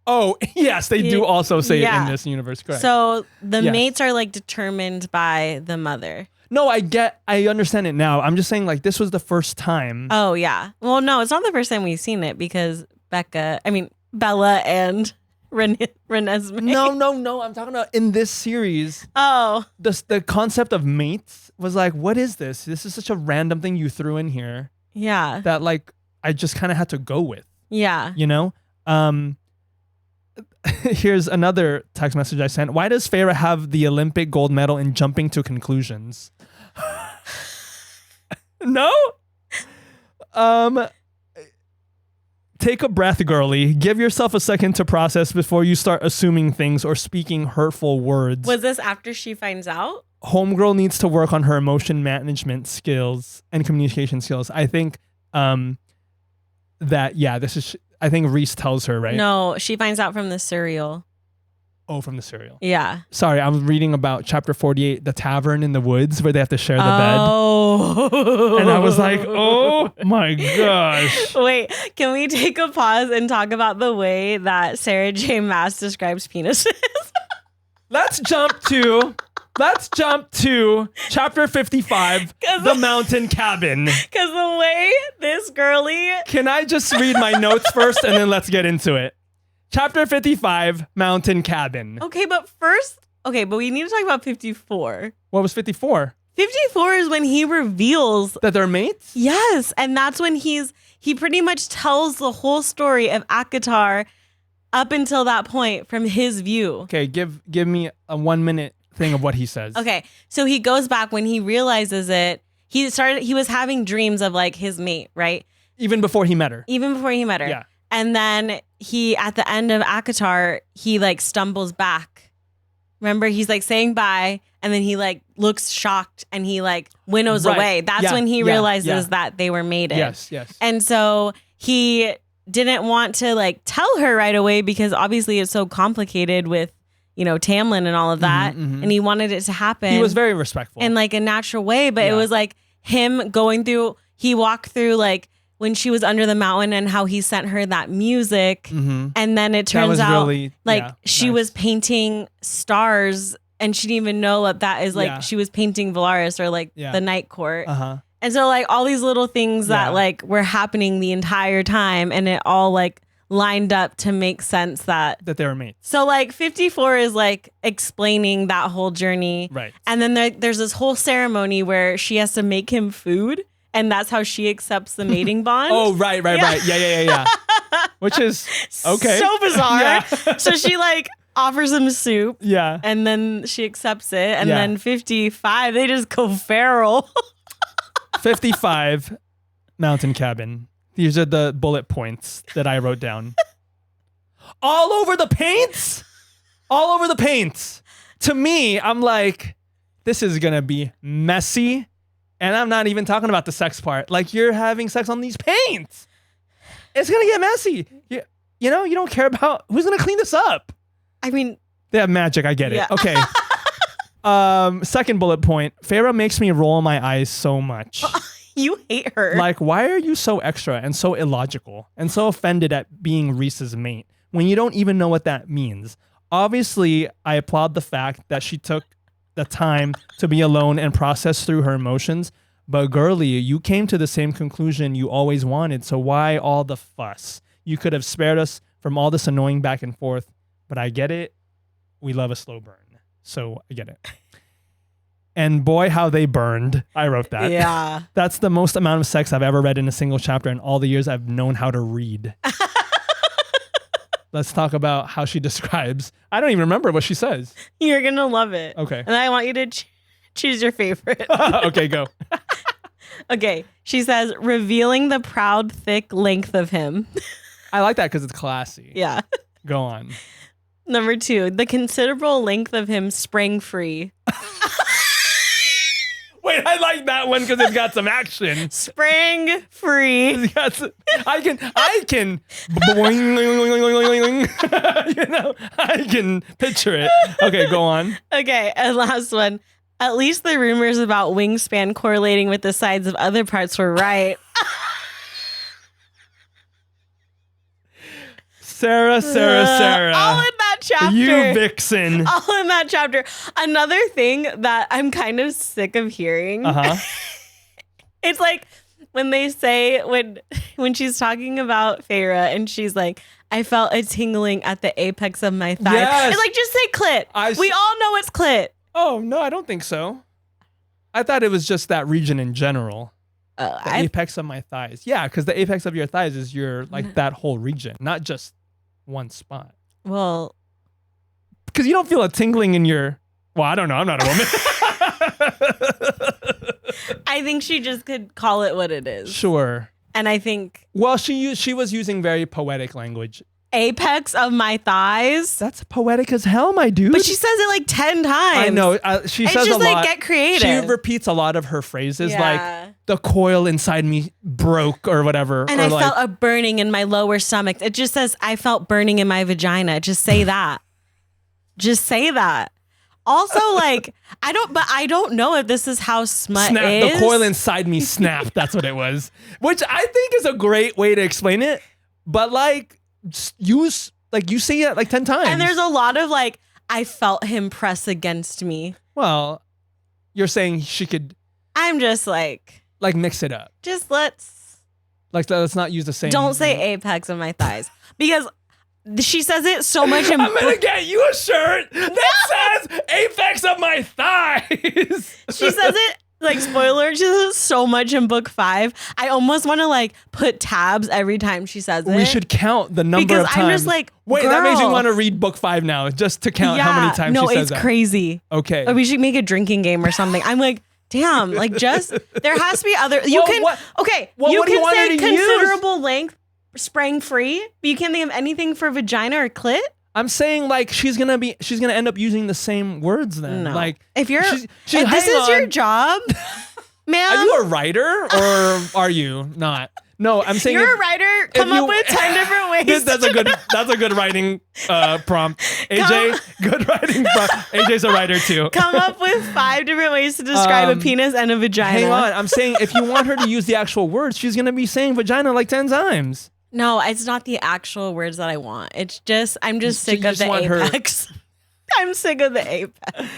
Oh, yes, they do also say it in this universe. Correct. So the mates are like determined by the mother. No, I understand it now. I'm just saying, like, this was the first time. Oh, yeah. Well, no, it's not the first time we've seen it because Bella and Renesmee. No. I'm talking about in this series. Oh. The concept of mates was like, what is this? This is such a random thing you threw in here. Yeah. That, like, I just kind of had to go with. Yeah. You know? Here's another text message I sent. Why does Feyre have the Olympic gold medal in jumping to conclusions? No? Take a breath, girly. Give yourself a second to process before you start assuming things or speaking hurtful words. Was this after she finds out? Homegirl needs to work on her emotion management skills and communication skills. I think I think Reese tells her, right? No, she finds out from the cereal. Oh, from the cereal. Yeah. Sorry, I was reading about chapter 48, the tavern in the woods where they have to share the bed. Oh. And I was like, oh my gosh. Wait, can we take a pause and talk about the way that Sarah J. Maas describes penises? Let's jump to chapter 55, the mountain cabin. Because the way this girly... Can I just read my notes first and then let's get into it? Chapter 55, mountain cabin. but we need to talk about 54. What was 54? 54 is when he reveals... That they're mates? Yes, and that's when he pretty much tells the whole story of ACOTAR up until that point from his view. Okay, give me a 1 minute thing of what he says. Okay, so he goes back when he realizes it. He was having dreams of like his mate, right? Even before he met her. Yeah. And then he, at the end of ACOTAR, he like stumbles back. Remember, he's like saying bye, and then he like looks shocked and he like winnows away. That's when he realizes that they were mated. Yes. And so he didn't want to like tell her right away because obviously it's so complicated with, you know, Tamlin and all of that. And he wanted it to happen. He was very respectful. In like a natural way, but it was like him he walked through like when she was under the mountain and how he sent her that music. And then it turns out really, she was painting stars and she didn't even know that is like she was painting Valaris or like the night court. And so like all these little things that like were happening the entire time and it all like lined up to make sense that they were mates. So like 54 is like explaining that whole journey. Right. And then there's this whole ceremony where she has to make him food. And that's how she accepts the mating bond. Oh, right. Yeah. Which is okay. So bizarre. So she like offers him soup. Yeah. And then she accepts it. And then 55, they just go feral. 55, mountain cabin. These are the bullet points that I wrote down. All over the paints. To me, I'm like, this is going to be messy. And I'm not even talking about the sex part. Like, you're having sex on these paints. It's going to get messy. You know, you don't care about who's going to clean this up. I mean, they have magic. I get it. Okay. Second bullet point. Feyre makes me roll my eyes so much. You hate her. Like, why are you so extra and so illogical and so offended at being Reese's mate when you don't even know what that means? Obviously, I applaud the fact that she took the time to be alone and process through her emotions. But girly, you came to the same conclusion you always wanted. So why all the fuss? You could have spared us from all this annoying back and forth. But I get it. We love a slow burn. So I get it. And boy, how they burned. I wrote that. Yeah. That's the most amount of sex I've ever read in a single chapter in all the years I've known how to read. let's talk about how she describes. I don't even remember what she says. You're going to love it. Okay. And I want you to choose your favorite. Okay, go. Okay. She says, revealing the proud, thick length of him. I like that because it's classy. Yeah. Go on. Number 2, the considerable length of him spring free. Wait, I like that one because it's got some action. Spring free. It's got some, I can, boing, you know, I can picture it. Okay, go on. Okay, and last one. At least the rumors about wingspan correlating with the sides of other parts were right. Sarah. All in that chapter. You vixen. All in that chapter. Another thing that I'm kind of sick of hearing. It's like when they say, when she's talking about Feyre and she's like, I felt a tingling at the apex of my thigh. Yes. It's like, just say clit. We all know it's clit. Oh, no, I don't think so. I thought it was just that region in general. The apex of my thighs. Yeah, because the apex of your thighs is that whole region, not just one spot. Well, because you don't feel a tingling in your. Well, I don't know. I'm not a woman. I think she just could call it what it is. Sure. And I think. Well, she was using very poetic language. Apex of my thighs. That's poetic as hell, my dude. But she says it like 10 times. I know. She says just a lot. Like, get creative. She repeats a lot of her phrases, like the coil inside me broke or whatever. And or I like, felt a burning in my lower stomach. It just says I felt burning in my vagina. Just say that. Just say that. Also, like, I don't know if this is how smut is. The coil inside me snapped. That's what it was. Which I think is a great way to explain it. But like, you say it like 10 times. And there's a lot of like, I felt him press against me. Well, you're saying she could. I'm just like mix it up. Just let's not use the same. Don't say apex of my thighs because she says it so much. I'm gonna get you a shirt that says apex of my thighs. She says it. Like, spoiler, she says it so much in book 5. I almost want to like put tabs every time she says it. We should count the number because of times. I'm just like, wait, girl. That makes me want to read book 5 now, just to count how many times she says that. No, it's crazy. Okay. Or we should make a drinking game or something. I'm like, damn, like just, there has to be other, you well, can, what, okay, well, you what can do say you considerable length, sprang free, but you can't think of anything for vagina or clit? I'm saying like she's gonna end up using the same words then. No. Like if you're, if this is your job, ma'am. Are you a writer or are you not? No, I'm saying you're a writer. Come up with 10 different ways. That's a good writing prompt. AJ, good writing prompt. AJ's a writer too. Come up with 5 different ways to describe a penis and a vagina. Hang on, I'm saying if you want her to use the actual words, she's gonna be saying vagina like 10 times. No, it's not the actual words that I want. It's just I'm just sick of the apex. I'm sick of the apex.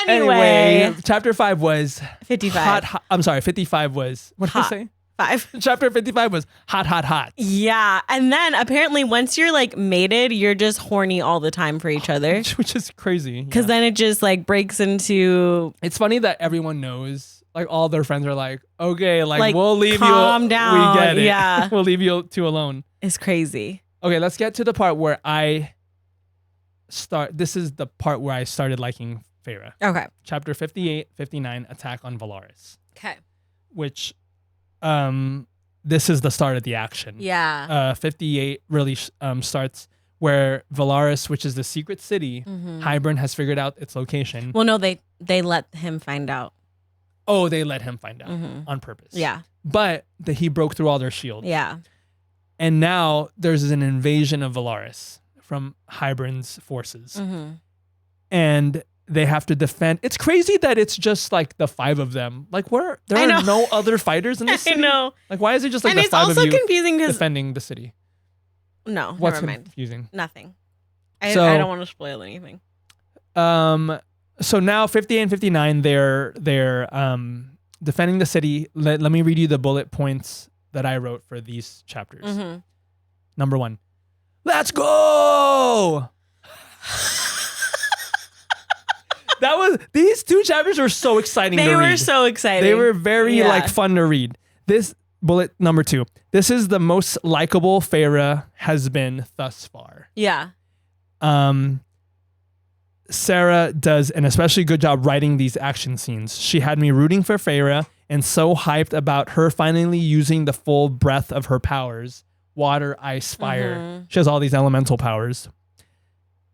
Anyway, chapter 5 was 55. I'm sorry, 55 was what did I say? 5. Chapter 55 was hot. Yeah, and then apparently once you're like mated, you're just horny all the time for each other, which is crazy. Because then it just like breaks into. It's funny that everyone knows. Like all their friends are like, okay, like we'll leave calm you. Down. We get it. Yeah, we'll leave you two alone. It's crazy. Okay, let's get to the part where I start. This is the part where I started liking Feyre. Okay. Chapter 58, 59, Attack on Valaris. Okay. Which, this is the start of the action. Yeah. 58 really starts where Valaris, which is the secret city, Hybern has figured out its location. Well, no, they let him find out. Oh, they let him find out on purpose. Yeah. But he broke through all their shields. Yeah. And now there's an invasion of Valaris from Hybern's forces. And they have to defend. It's crazy that it's just like the 5 of them. Like there are no other fighters in the city. I know. Like why is it just like and the 5 of you it's also confusing because defending the city? No, What's never mind. confusing? Nothing. I don't want to spoil anything. So now 58 and 59, they're defending the city. Let me read you the bullet points that I wrote for these chapters. Number 1, let's go. These 2 chapters were so exciting to read. They were so exciting. They were very like fun to read. bullet number 2. This is the most likable Feyre has been thus far. Yeah. Sarah does an especially good job writing these action scenes. She had me rooting for Feyre and so hyped about her finally using the full breadth of her powers. Water, ice, fire. Mm-hmm. She has all these elemental powers.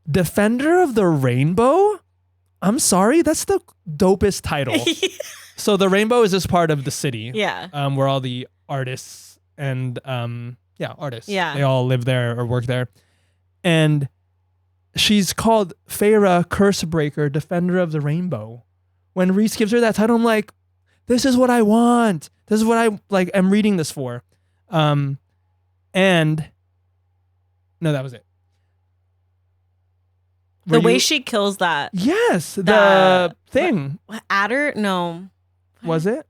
Defender of the Rainbow? I'm sorry, that's the dopest title. So the rainbow is just part of the city. Yeah. Where all the artists and artists. Yeah. They all live there or work there. And she's called Feyre Cursebreaker, Defender of the Rainbow. When Rhys gives her that title, I'm like, this is what I want. This is what I like. I'm reading this for. And no, that was it. The way she kills that. Yes, the thing. Adder? No. Was it?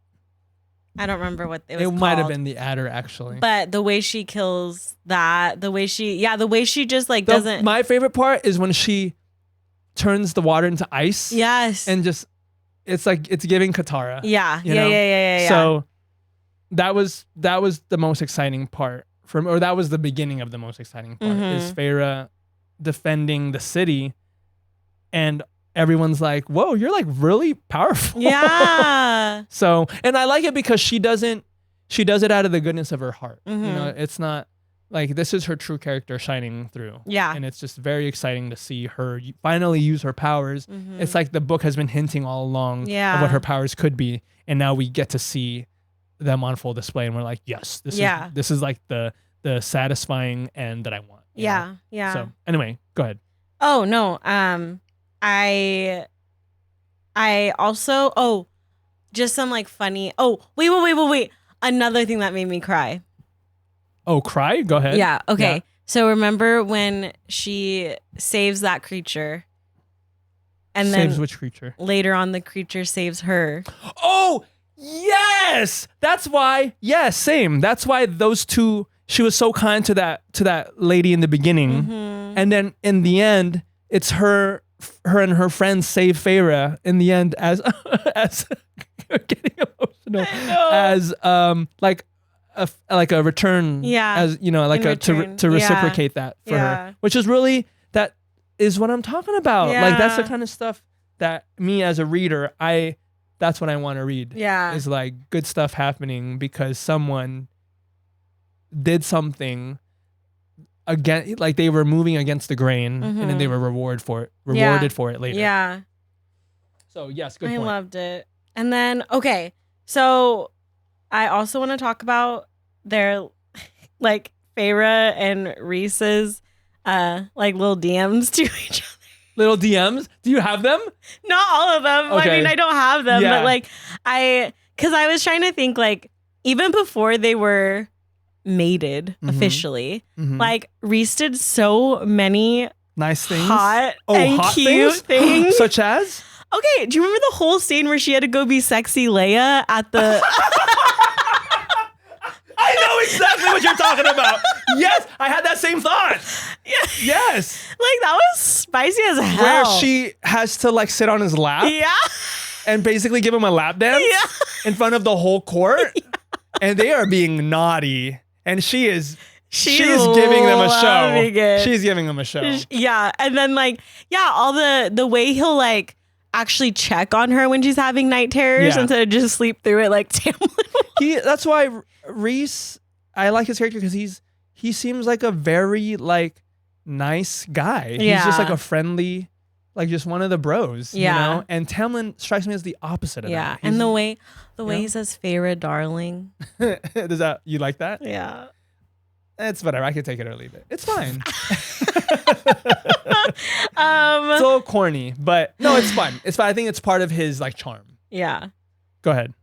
I don't remember what it was called. It might have been the adder, actually. But the way she kills that, the way she just like doesn't. My favorite part is when she turns the water into ice. Yes. And just, it's like, it's giving Katara. Yeah. You know? Yeah. So that was the most exciting part or that was the beginning of the most exciting part is Feyre defending the city. And everyone's like, whoa, you're like really powerful. Yeah. So, and I like it because she does it out of the goodness of her heart. You know, it's not like this is her true character shining through. Yeah. And it's just very exciting to see her finally use her powers. It's like the book has been hinting all along of what her powers could be. And now we get to see them on full display. And we're like, yes, this is like the satisfying end that I want. Yeah. So anyway, go ahead. Oh, no. I also, just some like funny, wait. Another thing that made me cry. Oh, cry? Go ahead. Yeah. Okay. Yeah. So remember when she saves that creature and Saves then which creature? later on the creature saves her. Oh, yes. That's why. Yes, same. That's why those two, she was so kind to that lady in the beginning. And then in the end, it's her and her friends save Feyre in the end as getting emotional as like a return, as you know, like to reciprocate that for her, which is really, that is what I'm talking about. Like that's the kind of stuff that me as a reader, that's what I want to read. Is like good stuff happening because someone did something again, like they were moving against the grain, and then they were rewarded for it later. Yeah. So yes, good point. I loved it. And then, okay, so I also want to talk about their like Feyre and Rhys's like little DMs to each other. Little DMs? Do you have them? Not all of them. Okay. I mean, I don't have them, but like because I was trying to think like even before they were mated officially, like Rhys did so many nice things, hot and hot cute things. Such as? Okay, do you remember the whole scene where she had to go be sexy Leia at the I know exactly what you're talking about. Yes, I had that same thought. Yes. Like that was spicy as hell. Where she has to like sit on his lap. Yeah. And basically give him a lap dance in front of the whole court. And they are being naughty. And she is giving them a show. She's giving them a show. Yeah. And then like, all the way he'll like actually check on her when she's having night terrors instead of just sleep through it like Tamlin. That's why Rhys, I like his character because he seems like a very like nice guy. He's just like a friendly, like just one of the bros. You know? And Tamlin strikes me as the opposite of that. And the way he says Feyre darling. Does that, you like that? Yeah. It's whatever. I can take it or leave it. It's fine. It's a little corny, but no, it's fun. It's fun. I think it's part of his like charm. Yeah. Go ahead.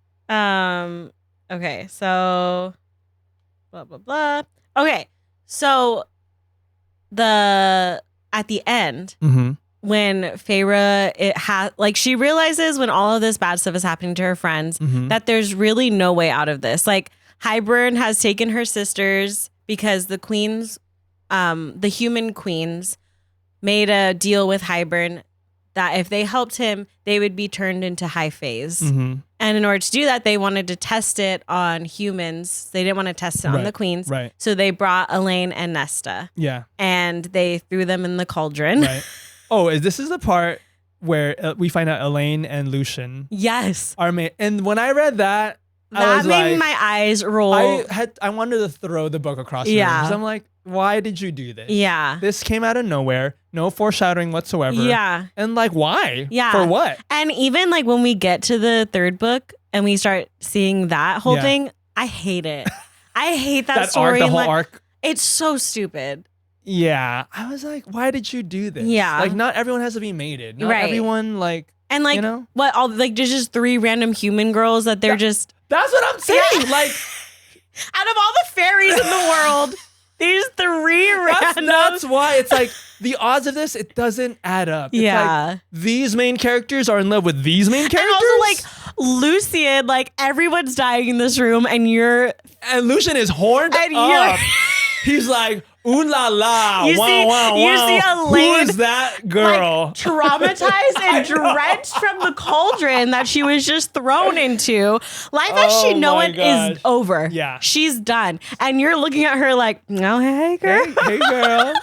Okay, so blah blah blah. Okay, so at the end, when Feyre she realizes when all of this bad stuff is happening to her friends that there's really no way out of this. Like Hybern has taken her sisters because the queens, the human queens, made a deal with Hybern that if they helped him, they would be turned into high fays. Mm-hmm. And in order to do that, they wanted to test it on humans. They didn't want to test it on the queens. Right. So they brought Elaine and Nesta. Yeah. And they threw them in the cauldron. Right. Oh, this is the part where we find out Elaine and Lucian Yes. are made. And when I read that, I That was made like, my eyes roll. I wanted to throw the book across the room. Yeah. 'Cause I'm like, why did you do this? Yeah. This came out of nowhere. No foreshadowing whatsoever. Yeah. And like, why? Yeah. For what? And even like when we get to the third book and we start seeing that whole Yeah. thing, I hate it. I hate that That arc, story. the whole arc. It's so stupid. Yeah. I was like, why did you do this? Yeah. Like, not everyone has to be mated. Not Right. everyone, like, And like, you know? what? All like, there's just 3 random human girls that they're just That's what I'm saying. Yeah. Like, out of all the fairies in the world. These 3 random. that's why it's like the odds of this, it doesn't add up. It's Yeah. like, these main characters are in love with these main characters. And also like Lucian, like everyone's dying in this room, and you're And Lucian is horned And up. He's like, ooh la la, You wow, see- wow, you wow. see Elaine, Who is that girl? like traumatized and drenched from the cauldron that she was just thrown into. Life as Oh she know my it gosh. is over. Yeah. She's done. And you're looking at her like, no, hey girl. Hey girl.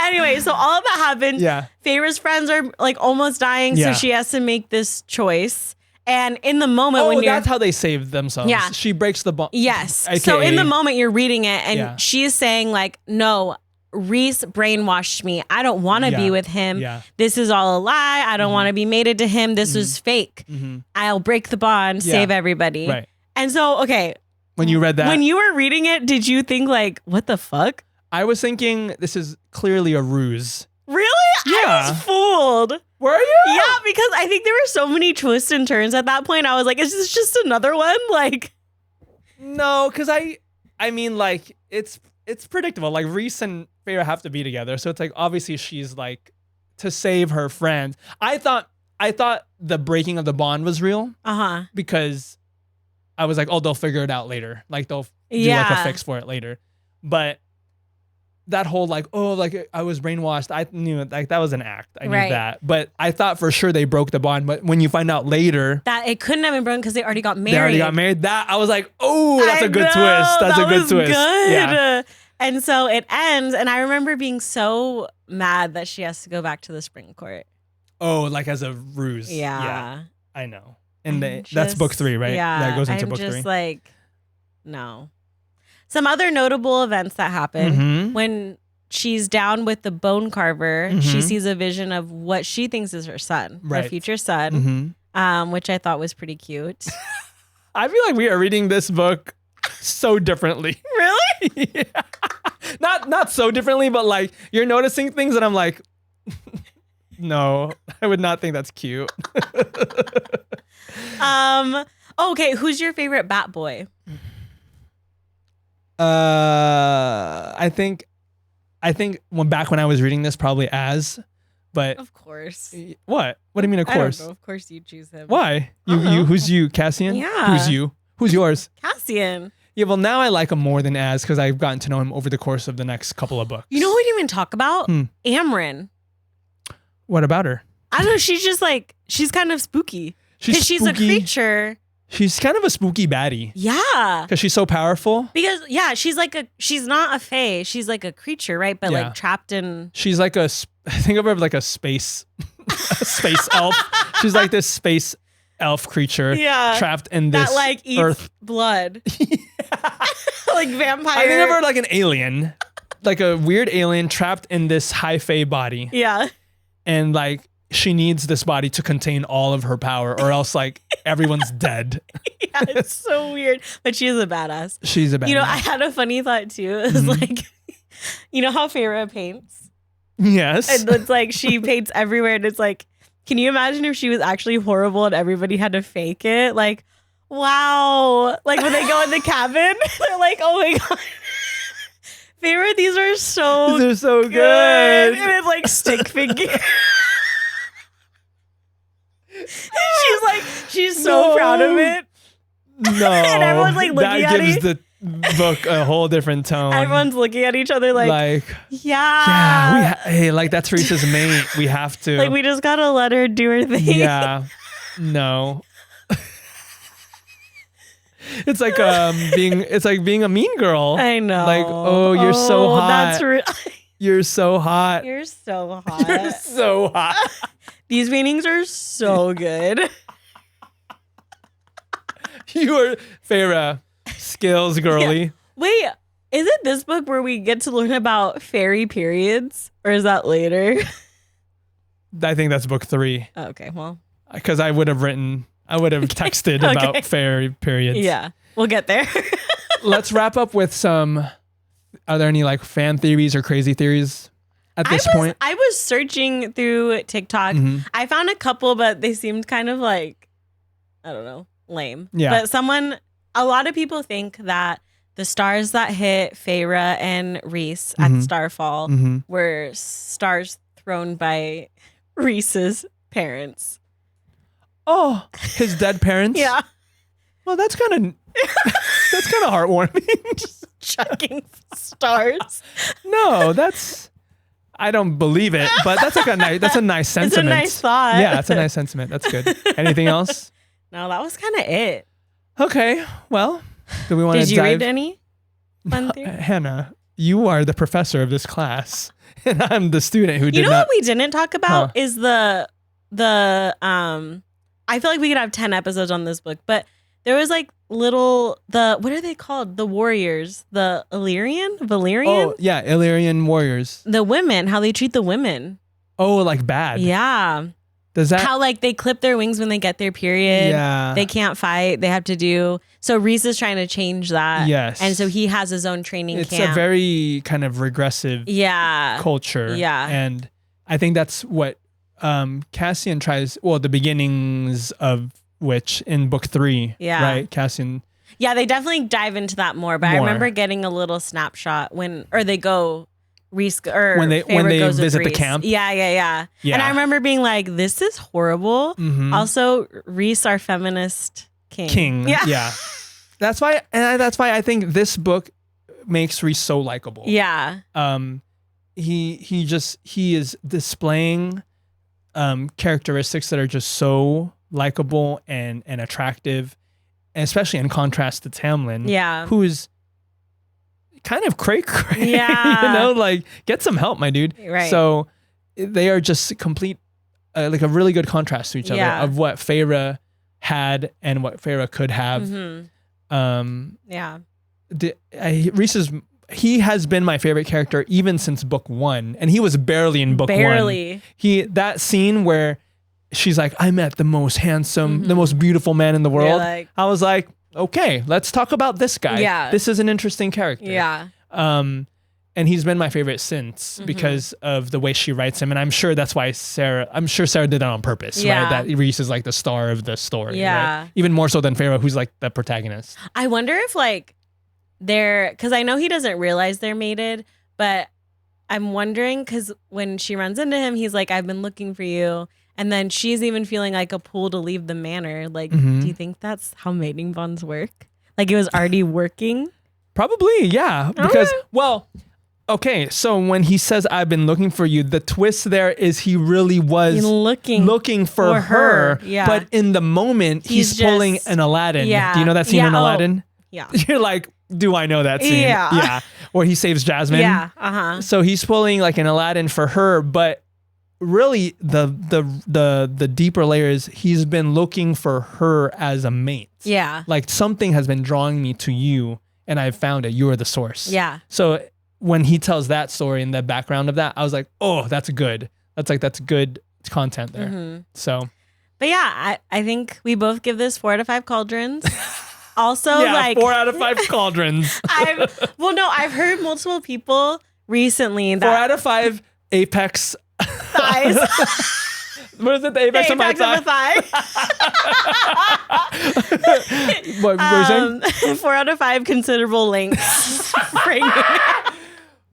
Anyway, so all of that happened. Yeah. Feyre's friends are like almost dying, Yeah. so she has to make this choice. And in the moment Oh, when you're that's how they saved themselves. Yeah. She breaks the bond. Yes. AKA, So in the moment you're reading it and Yeah. she's saying like, no, Reese brainwashed me. I don't want to Yeah. be with him. Yeah. This is all a lie. I don't want to be mated to him. This was fake. Mhm. I'll break the bond, Yeah. save everybody. Right. And so, okay. When you read that, When you were reading it, did you think like, what the fuck? I was thinking this is clearly a ruse. Really? I Yeah. was fooled. Were you? Yeah, because I think there were so many twists and turns at that point. I was like, is this just another one? Like, No, because I mean, like, it's predictable. Like, Reese and Feyre have to be together. So it's like, obviously she's like, to save her friend. I thought the breaking of the bond was real uh-huh. because I was like, oh, they'll figure it out later. Like, they'll do like Yeah. a fix for it later. But that whole like, oh, like I was brainwashed. I knew it. Like, that was an act. I knew Right. that. But I thought for sure they broke the bond. But when you find out later That it couldn't have been broken because they already got married. they already got married, that I was like, oh, that's I a good know, twist. That's that a good was twist. Good. Yeah. And so it ends, and I remember being so mad that she has to go back to the spring court. Oh, like as a ruse. Yeah. I know. And I'm that's book just- 3, right? Yeah. That goes into I'm book 3. just like, no. Some other notable events that happen Mhm. when she's down with the bone carver, she Mhm. sees a vision of what she thinks is her son, her Right. future son, Mhm. which I thought was pretty cute. I feel like we are reading this book so differently. Really? Yeah. Not so differently, but like you're noticing things and I'm like, no, I would not think that's cute. Okay, who's your favorite Bat Boy? I think when I was reading this, probably but Of course. what? What do you mean? Of course. I don't know. Of course you choose him. Why? I don't know. Who's you, Cassian? Yeah. Who's you? Who's yours? Cassian. Yeah, well, now I like him more than Az because I've gotten to know him over the course of the next couple of books. You know what we didn't even talk about? Hmm. Amryn. What about her? I don't know. She's just like, she's kind of spooky. Because she's a spooky. creature. She's kind of a spooky baddie Yeah. because she's so powerful. Because, yeah, she's not a fae. She's like a creature, right? But Yeah. like trapped in. She's like think of her like a space elf. She's like this space elf creature Yeah. trapped in this That like eats earth. blood. Like vampire. I think of her like an alien, like a weird alien trapped in this high fae body. Yeah. And like she needs this body to contain all of her power or else like everyone's dead. Yeah, it's so weird. But she is a badass. She's a bad You know, I had a funny thought too. It was like, you know how Feyre paints? Yes. And it's like she paints everywhere, and it's like, can you imagine if she was actually horrible and everybody had to fake it? Like, wow. Like when they go in the cabin, they're like, oh my God. Feyre, these are so These are so good. good. And it's like stick figure. She's so No. proud of it. No. And everyone's, like, looking that at gives it. book a whole different tone. Everyone's looking at each other like yeah, hey, like that's Reese's mate. We have to. Like we just gotta let her do her thing. Yeah. No. It's like being a mean girl. I know. Like, oh, you're so hot. You're so hot. You're so hot. You're so hot. These paintings are so good. You are Farrah, skills girly. Yeah. Wait, is it this book where we get to learn about fairy periods? Or is that later? I think that's book 3. Oh, okay, well. Because I would have texted about fairy periods. Yeah, we'll get there. Let's wrap up with some, are there any like fan theories or crazy theories at this point? I was searching through TikTok. Mm-hmm. I found a couple, but they seemed kind of like, I don't know, lame. Yeah. But a lot of people think that the stars that hit Feyre and Rhys at Starfall were stars thrown by Rhys's parents. Oh, his dead parents? Yeah. Well, that's kind of heartwarming. Just chucking stars. No, I don't believe it, but that's like that's a nice sentiment. It's a nice thought. Yeah, it's a nice sentiment. That's good. Anything else? No, that was kind of it. Okay. Well, do we want to Did you read any fun theory? Hannah, you are the professor of this class, and I'm the student who did not. You know what we didn't talk about is the I feel like we could have 10 episodes on this book, but there was like what are they called? The warriors, the Valyrian? Oh, yeah, Illyrian warriors. The women, how they treat the women. Oh, like bad. Yeah. Does that? How like they clip their wings when they get their period. Yeah. They can't fight. They have to do. So Rhys is trying to change that. Yes. And so he has his own training camp. It's a very kind of regressive culture. Yeah. And I think that's what Cassian tries, well, the beginnings of which in book 3, right? Cassian. Yeah, they definitely dive into that more. But I remember getting a little snapshot when they go, Rhys or when they goes visit with the Rhys. camp. Yeah. And I remember being like, this is horrible. Also, Rhys, our feminist king. Yeah. That's why I think this book makes Rhys so likable. Yeah. He is displaying characteristics that are just so likable and attractive, and especially in contrast to Tamlin, who's kind of cray. Yeah. Like get some help, my dude. Right. So they are just complete, like a really good contrast to each other of what Feyre had and what Feyre could have. Rhys he has been my favorite character even since book 1, and he was barely in book 1. That scene where she's like, I met the most handsome, the most beautiful man in the world. I was like, okay, let's talk about this guy. Yeah. This is an interesting character. Yeah. And he's been my favorite since because of the way she writes him. And I'm sure that's why Sarah did that on purpose, right? That Rhys is like the star of the story. Yeah. Right? Even more so than Feyre, who's like the protagonist. I wonder if like because I know he doesn't realize they're mated, but I'm wondering because when she runs into him, he's like, I've been looking for you. And then she's even feeling like a pull to leave the manor. Like, do you think that's how mating bonds work? Like it was already working? Probably, yeah. Because, okay, so when he says, I've been looking for you, the twist there is he really was looking for her. Yeah. But in the moment, he's pulling an Aladdin. Yeah. Do you know that scene in Aladdin? Yeah. You're like, do I know that scene? Yeah. Where he saves Jasmine. Yeah. So he's pulling like an Aladdin for her, but really the deeper layer is he's been looking for her as a mate. Yeah. Like something has been drawing me to you and I've found it. You are the source. Yeah. So when he tells that story in the background of that, I was like, oh, that's good. That's good content there. So. But yeah, I think we both give this 4 out of 5 cauldrons. Also, 4 out of 5 cauldrons. I've heard multiple people recently that 4 out of 5 apex thighs. What is it? The apex of my thigh? What were you saying? 4 out of 5 considerable lengths.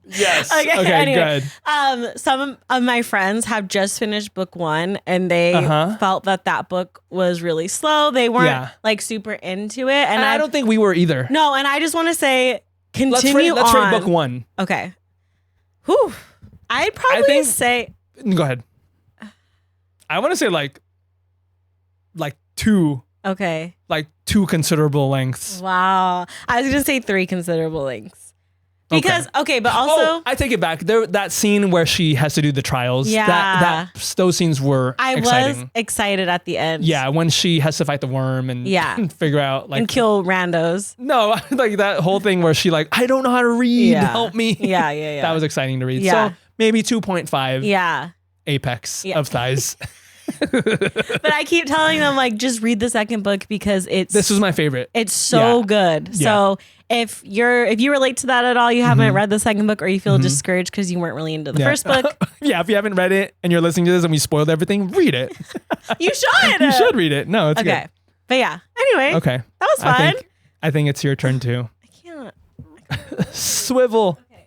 Yes. Okay, Okay, anyway. good. Some of my friends have just finished book 1 and they felt that book was really slow. They weren't like super into it. And I don't think we were either. No, and I just want to say continue Let's on. rate book 1. Okay. Whew. I'd probably say... Go ahead. I want to say like 2. Okay. Like 2 considerable lengths. Wow. I was going to say 3 considerable lengths. Because, okay, but also... I take it back. That scene where she has to do the trials. Yeah. Those scenes were exciting. I was excited at the end. Yeah, when she has to fight the worm and figure out like... And kill randos. No, like that whole thing where she like, I don't know how to read. Help me. Yeah. That was exciting to read. Yeah. So maybe 2.5. Yeah. Apex of thighs. But I keep telling them like just read the second book because this was my favorite. It's so good. So if you relate to that at all, you haven't read the second book or you feel discouraged because you weren't really into the first book. If you haven't read it and you're listening to this and we spoiled everything, read it. You should. You should read it. No, it's good. But yeah. Anyway. Okay. That was fun. I think it's your turn too. I can't. Swivel. Okay.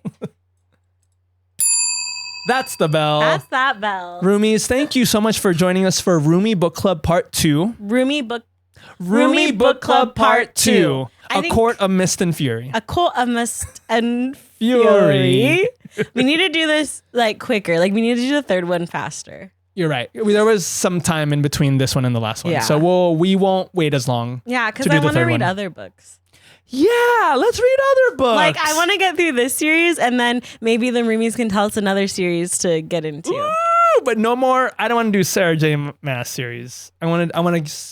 That's the bell. That's that bell. Roomies, thank you so much for joining us for Roomie Book Club Part 2. Roomie Book Club Part 2. A Court of Mist and Fury. A Court of Mist and Fury. We need to do this like quicker. Like we need to do the third one faster. You're right. There was some time in between this one and the last one. Yeah. So we won't wait as long. Yeah, because I want to read other books. Yeah, let's read other books. Like I want to get through this series and then maybe the Roomies can tell us another series to get into. Ooh, but no more. I don't want to do Sarah J. Maas series. I want to.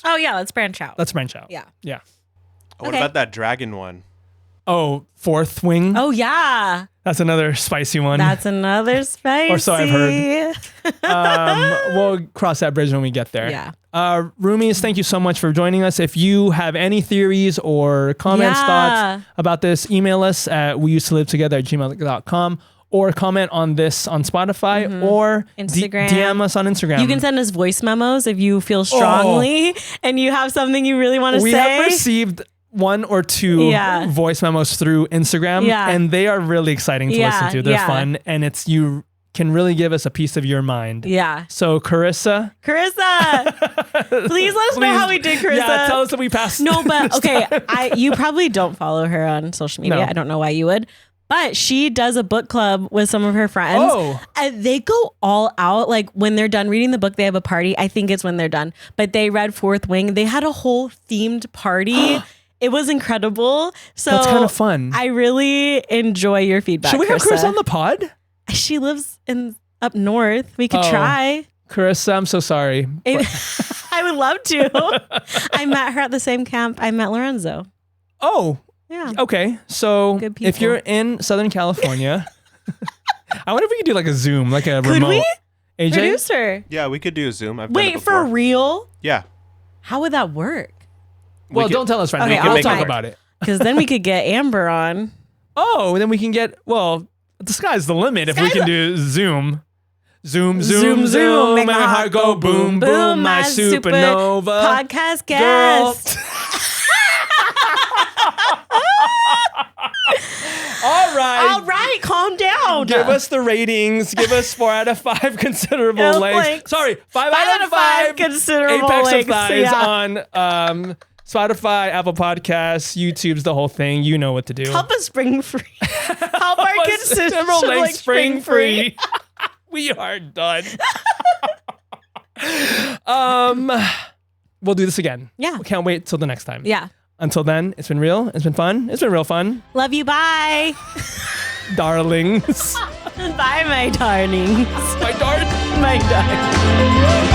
Oh yeah, let's branch out. Yeah. Yeah. What about that dragon one? Oh, Fourth Wing. Oh yeah. That's another spicy one. That's another spicy. Or so I've heard. We'll cross that bridge when we get there. Yeah. Roomies, thank you so much for joining us. If you have any theories or comments, thoughts about this, email us at weusedtolivetogether@gmail.com or comment on this on Spotify or Instagram. DM us on Instagram. You can send us voice memos if you feel strongly and you have something you really want to say. We have received 1 or 2 voice memos through Instagram and they are really exciting to listen to. They're fun and you can really give us a piece of your mind. Yeah. So Carissa, please let us know how we did, Carissa. Yeah, tell us that we passed. No, but okay, you probably don't follow her on social media. No. I don't know why you would. But she does a book club with some of her friends. Oh. And they go all out. Like when they're done reading the book, they have a party. I think it's when they're done. But they read Fourth Wing. They had a whole themed party. It was incredible. So that's kind of fun. I really enjoy your feedback. Should we have Chris on the pod? She lives up north. We could try. Carissa, I'm so sorry. I would love to. I met her at the same camp I met Lorenzo. Oh. Yeah. Okay. So if you're in Southern California, I wonder if we could do like a Zoom, like a remote. Could we? AJ? Producer. Yeah, we could do a Zoom. Wait, for real? Yeah. How would that work? Well, don't tell us right now. I'll talk about it. Because then we could get Amber on. Oh, then we can get, the sky's the limit if we can do Zoom. Zoom, make my heart go boom, boom, my supernova podcast guest. All right, calm down. Give us the ratings. Give us 4 out of 5 considerable lengths. Sorry, 5 out of 5 considerable Apex lengths. of thighs on Spotify, Apple Podcasts, YouTube's the whole thing. You know what to do. Help us spring free. Help our considerable lengths spring free. We are done. We'll do this again. Yeah. We can't wait till the next time. Yeah. Until then, it's been real. It's been fun. It's been real fun. Love you. Bye. Darlings. Bye, my darlings. My darling. My darling.